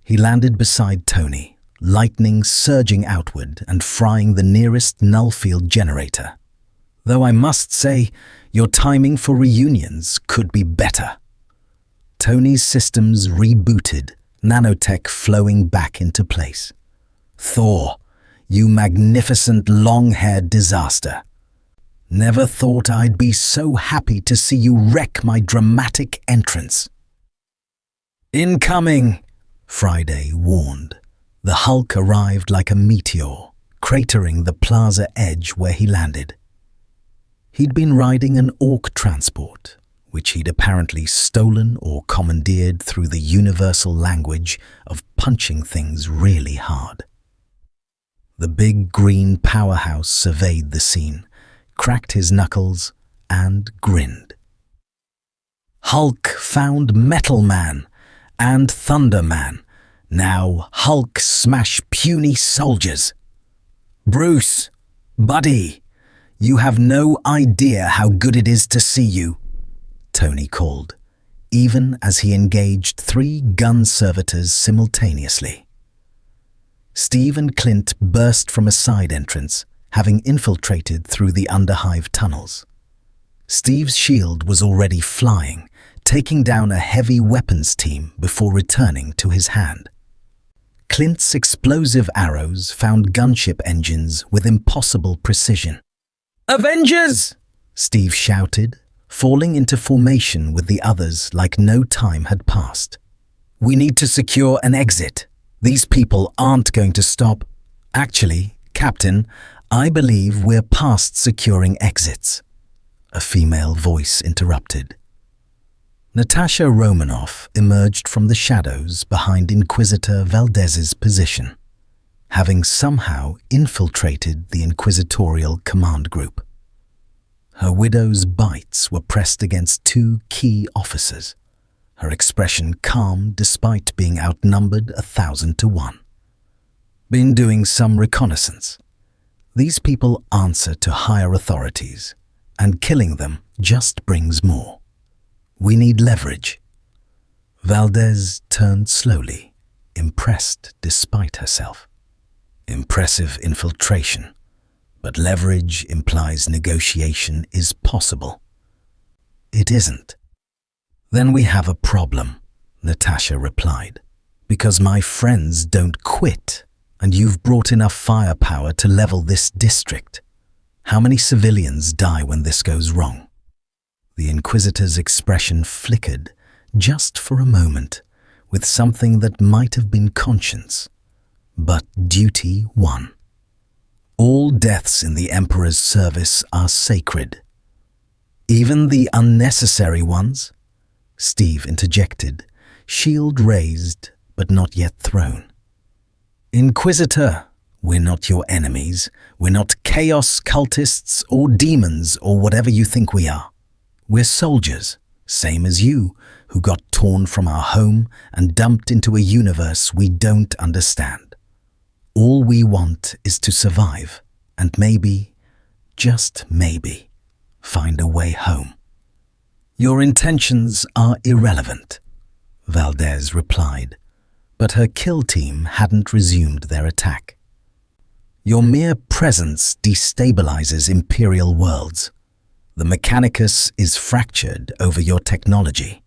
He landed beside Tony, lightning surging outward and frying the nearest null-field generator. Though I must say, your timing for reunions could be better. Tony's systems rebooted, nanotech flowing back into place. Thor, you magnificent long-haired disaster. Never thought I'd be so happy to see you wreck my dramatic entrance. Incoming, Friday warned. The Hulk arrived like a meteor, cratering the plaza edge where he landed. He'd been riding an orc transport, which he'd apparently stolen or commandeered through the universal language of punching things really hard. The big green powerhouse surveyed the scene, cracked his knuckles, and grinned. Hulk found Metal Man and Thunder Man. Now Hulk smash puny soldiers. Bruce, buddy, you have no idea how good it is to see you, Tony called, even as he engaged 3 gun servitors simultaneously. Steve and Clint burst from a side entrance, having infiltrated through the underhive tunnels. Steve's shield was already flying, taking down a heavy weapons team before returning to his hand. Clint's explosive arrows found gunship engines with impossible precision. "Avengers!" Steve shouted, falling into formation with the others like no time had passed. "We need to secure an exit. These people aren't going to stop." "Actually, Captain, I believe we're past securing exits," a female voice interrupted. Natasha Romanoff emerged from the shadows behind Inquisitor Valdez's position, having somehow infiltrated the Inquisitorial command group. Her widow's bites were pressed against two key officers, her expression calm despite being outnumbered 1,000 to 1. "Been doing some reconnaissance. These people answer to higher authorities, and killing them just brings more. We need leverage." Valdez turned slowly, impressed despite herself. Impressive infiltration, but leverage implies negotiation is possible. It isn't. "Then we have a problem," Natasha replied, "because my friends don't quit, and you've brought enough firepower to level this district. How many civilians die when this goes wrong?" The Inquisitor's expression flickered, just for a moment, with something that might have been conscience. But duty won. "All deaths in the Emperor's service are sacred. Even the unnecessary ones?" Steve interjected, shield raised but not yet thrown. "Inquisitor, we're not your enemies. We're not chaos cultists or demons or whatever you think we are. We're soldiers, same as you, who got torn from our home and dumped into a universe we don't understand. All we want is to survive and maybe, just maybe, find a way home." "Your intentions are irrelevant," Valdez replied, but her kill team hadn't resumed their attack. "Your mere presence destabilizes Imperial worlds. The Mechanicus is fractured over your technology.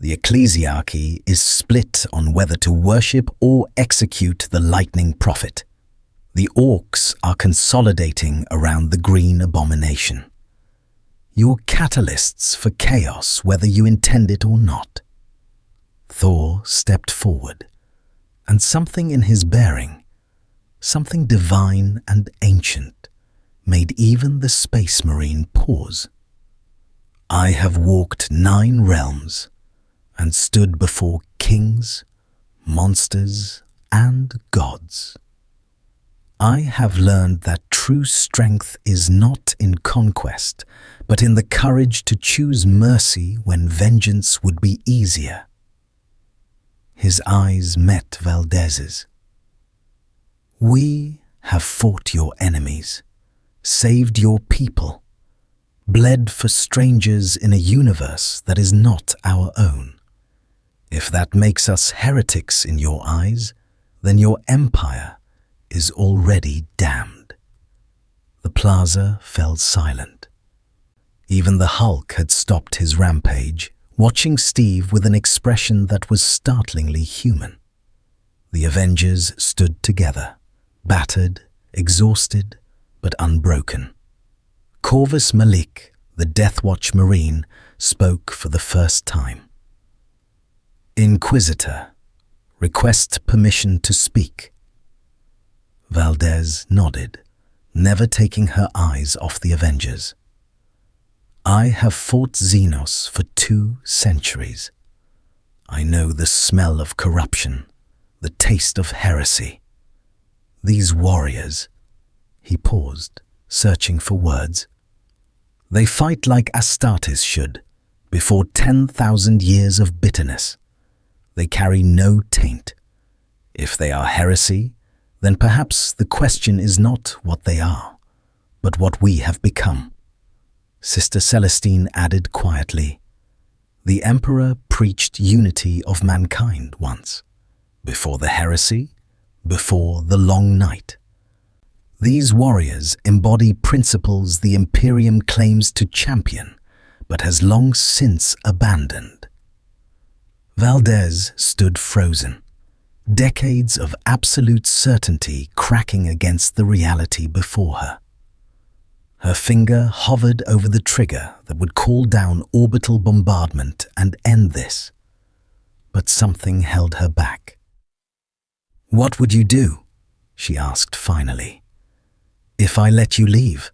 The Ecclesiarchy is split on whether to worship or execute the Lightning Prophet. The Orcs are consolidating around the Green Abomination. You're catalysts for chaos whether you intend it or not." Thor stepped forward, and something in his bearing, something divine and ancient, made even the Space Marine pause. "I have walked 9 realms and stood before kings, monsters, and gods. I have learned that true strength is not in conquest, but in the courage to choose mercy when vengeance would be easier." His eyes met Valdez's. "We have fought your enemies, saved your people, bled for strangers in a universe that is not our own. If that makes us heretics in your eyes, then your empire is already damned." The plaza fell silent. Even the Hulk had stopped his rampage, watching Steve with an expression that was startlingly human. The Avengers stood together, battered, exhausted, but unbroken. Corvus Malik, the Deathwatch Marine, spoke for the first time. "Inquisitor, request permission to speak." Valdez nodded, never taking her eyes off the Avengers. "I have fought Xenos for 2 centuries. I know the smell of corruption, the taste of heresy. These warriors," he paused, searching for words, "they fight like Astartes should, before 10,000 years of bitterness. They carry no taint. If they are heresy, then perhaps the question is not what they are, but what we have become." Sister Celestine added quietly, "The Emperor preached unity of mankind once, before the heresy, before the long night. These warriors embody principles the Imperium claims to champion, but has long since abandoned. Valdez stood frozen, decades of absolute certainty cracking against the reality before her. Her finger hovered over the trigger that would call down orbital bombardment and end this. But something held her back. "What would you do?" she asked finally. "If I let you leave,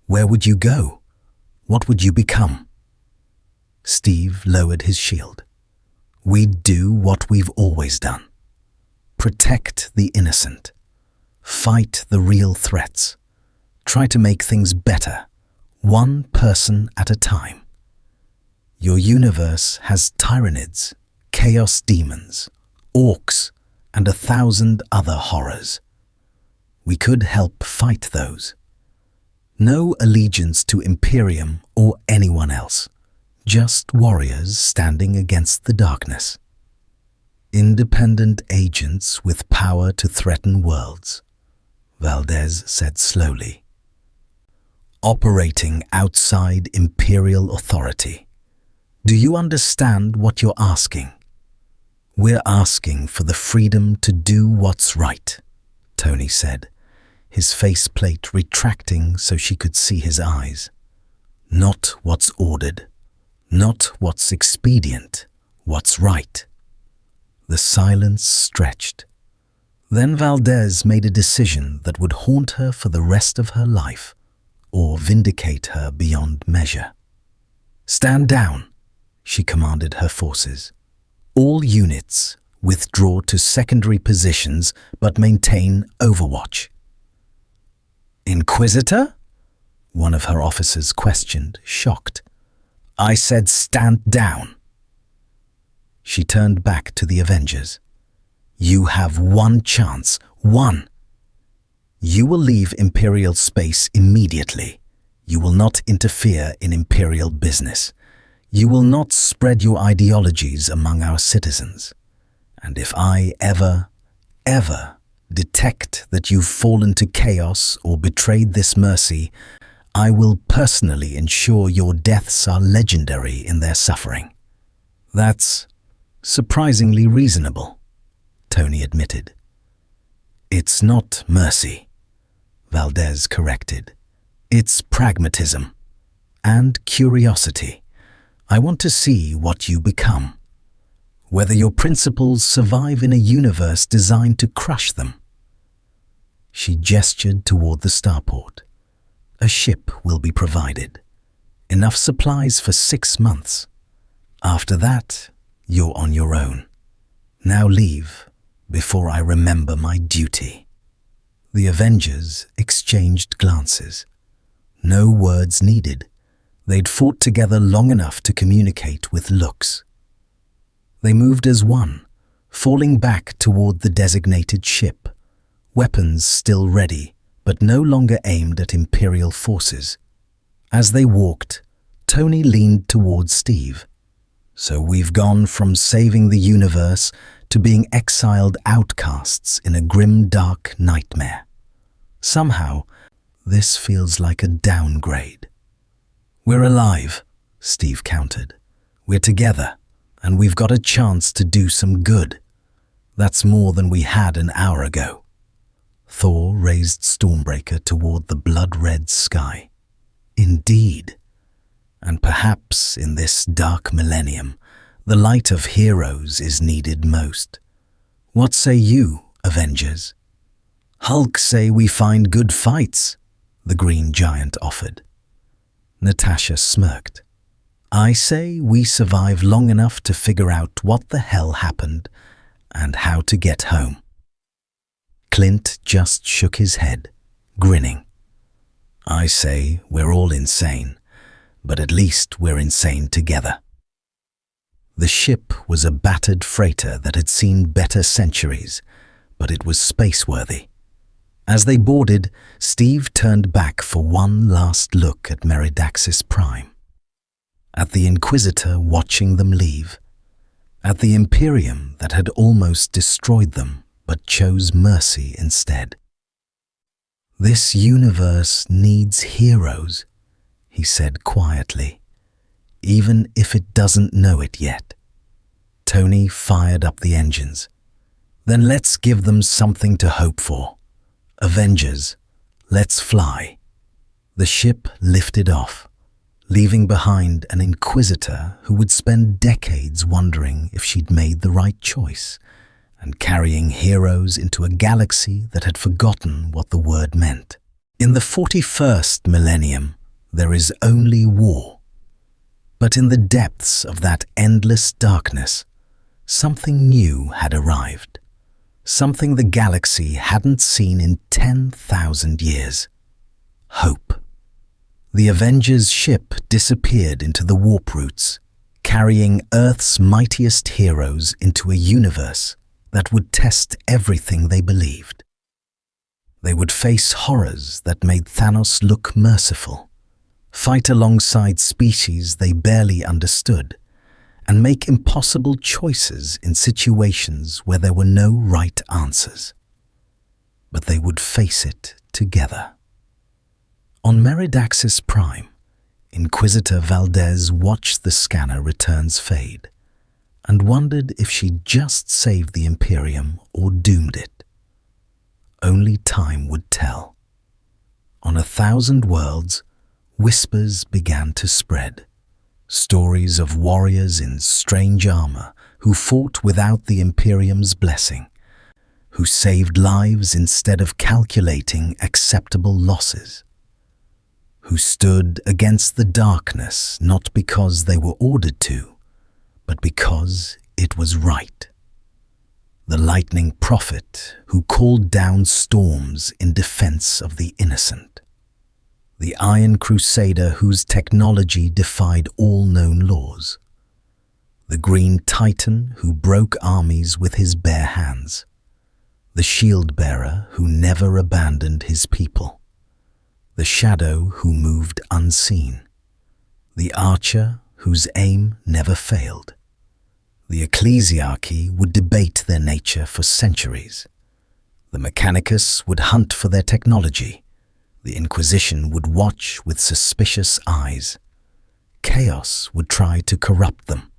where would you go? What would you become?" Steve lowered his shield. "We'd do what we've always done. Protect the innocent. Fight the real threats. Try to make things better, one person at a time. Your universe has Tyranids, chaos demons, orcs, and 1,000 other horrors. We could help fight those. No allegiance to Imperium or anyone else, just warriors standing against the darkness. Independent agents with power to threaten worlds," Valdez said slowly. "Operating outside Imperial authority. Do you understand what you're asking?" "We're asking for the freedom to do what's right," Tony said, his faceplate retracting so she could see his eyes. "Not what's ordered, not what's expedient, what's right." The silence stretched. Then Valdez made a decision that would haunt her for the rest of her life, or vindicate her beyond measure. "Stand down," she commanded her forces. "All units withdraw to secondary positions but maintain overwatch." "Inquisitor?" one of her officers questioned, shocked. "I said stand down." She turned back to the Avengers. "You have one chance, one. You will leave Imperial space immediately. You will not interfere in Imperial business. You will not spread your ideologies among our citizens. And if I ever detect that you've fallen to chaos or betrayed this mercy, I will personally ensure your deaths are legendary in their suffering." "That's surprisingly reasonable," Tony admitted. "It's not mercy," Valdez corrected. "It's pragmatism and curiosity. I want to see what you become. Whether your principles survive in a universe designed to crush them." She gestured toward the starport. "A ship will be provided. Enough supplies for 6 months. After that, you're on your own. Now leave, before I remember my duty." The Avengers exchanged glances. No words needed. They'd fought together long enough to communicate with looks. They moved as one, falling back toward the designated ship, weapons still ready, but no longer aimed at Imperial forces. As they walked, Tony leaned toward Steve. "So we've gone from saving the universe to being exiled outcasts in a grim, dark nightmare. Somehow, this feels like a downgrade." "We're alive," Steve countered. "We're together, and we've got a chance to do some good. That's more than we had an hour ago." Thor raised Stormbreaker toward the blood-red sky. "Indeed. And perhaps in this dark millennium, the light of heroes is needed most. What say you, Avengers?" "Hulk say we find good fights," the Green Giant offered. Natasha smirked. "I say we survive long enough to figure out what the hell happened and how to get home." Clint just shook his head, grinning. "I say we're all insane, but at least we're insane together." The ship was a battered freighter that had seen better centuries, but it was spaceworthy. As they boarded, Steve turned back for one last look at Meridaxis Prime. At the Inquisitor watching them leave. At the Imperium that had almost destroyed them, but chose mercy instead. "This universe needs heroes," he said quietly, "even if it doesn't know it yet." Tony fired up the engines. "Then let's give them something to hope for. Avengers, let's fly." The ship lifted off, leaving behind an inquisitor who would spend decades wondering if she'd made the right choice, and carrying heroes into a galaxy that had forgotten what the word meant. In the 41st millennium, there is only war. But in the depths of that endless darkness, something new had arrived. Something the galaxy hadn't seen in 10,000 years. Hope. The Avengers' ship disappeared into the warp routes, carrying Earth's mightiest heroes into a universe that would test everything they believed. They would face horrors that made Thanos look merciful, fight alongside species they barely understood, and make impossible choices in situations where there were no right answers. But they would face it together. On Meridaxis Prime, Inquisitor Valdez watched the scanner returns fade and wondered if she'd just saved the Imperium or doomed it. Only time would tell. On 1,000 worlds, whispers began to spread. Stories of warriors in strange armor who fought without the Imperium's blessing, who saved lives instead of calculating acceptable losses, who stood against the darkness not because they were ordered to, but because it was right. The lightning prophet who called down storms in defense of the innocent. The Iron Crusader whose technology defied all known laws. The Green Titan who broke armies with his bare hands. The Shield Bearer who never abandoned his people. The Shadow who moved unseen. The Archer whose aim never failed. The Ecclesiarchy would debate their nature for centuries. The Mechanicus would hunt for their technology. The Inquisition would watch with suspicious eyes. Chaos would try to corrupt them.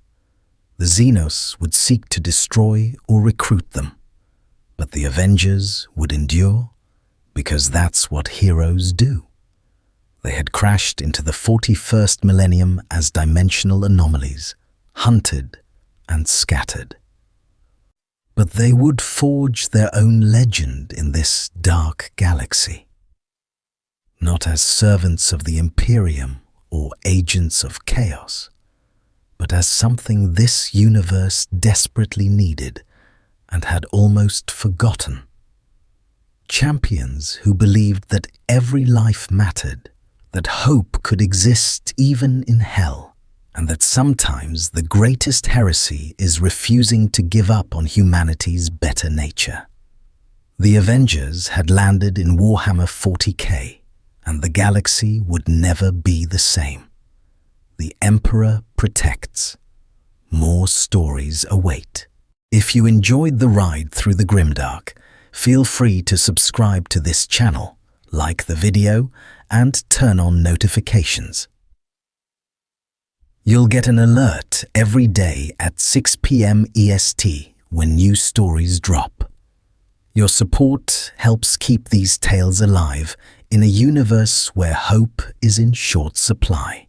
The Xenos would seek to destroy or recruit them. But the Avengers would endure, because that's what heroes do. They had crashed into the 41st millennium as dimensional anomalies, hunted and scattered. But they would forge their own legend in this dark galaxy. Not as servants of the Imperium or agents of chaos, but as something this universe desperately needed and had almost forgotten. Champions who believed that every life mattered, that hope could exist even in hell, and that sometimes the greatest heresy is refusing to give up on humanity's better nature. The Avengers had landed in Warhammer 40K, and the galaxy would never be the same. The Emperor protects. More stories await. If you enjoyed the ride through the grimdark, feel free to subscribe to this channel, like the video, and turn on notifications. You'll get an alert every day at 6 p.m. EST when new stories drop. Your support helps keep these tales alive in a universe where hope is in short supply.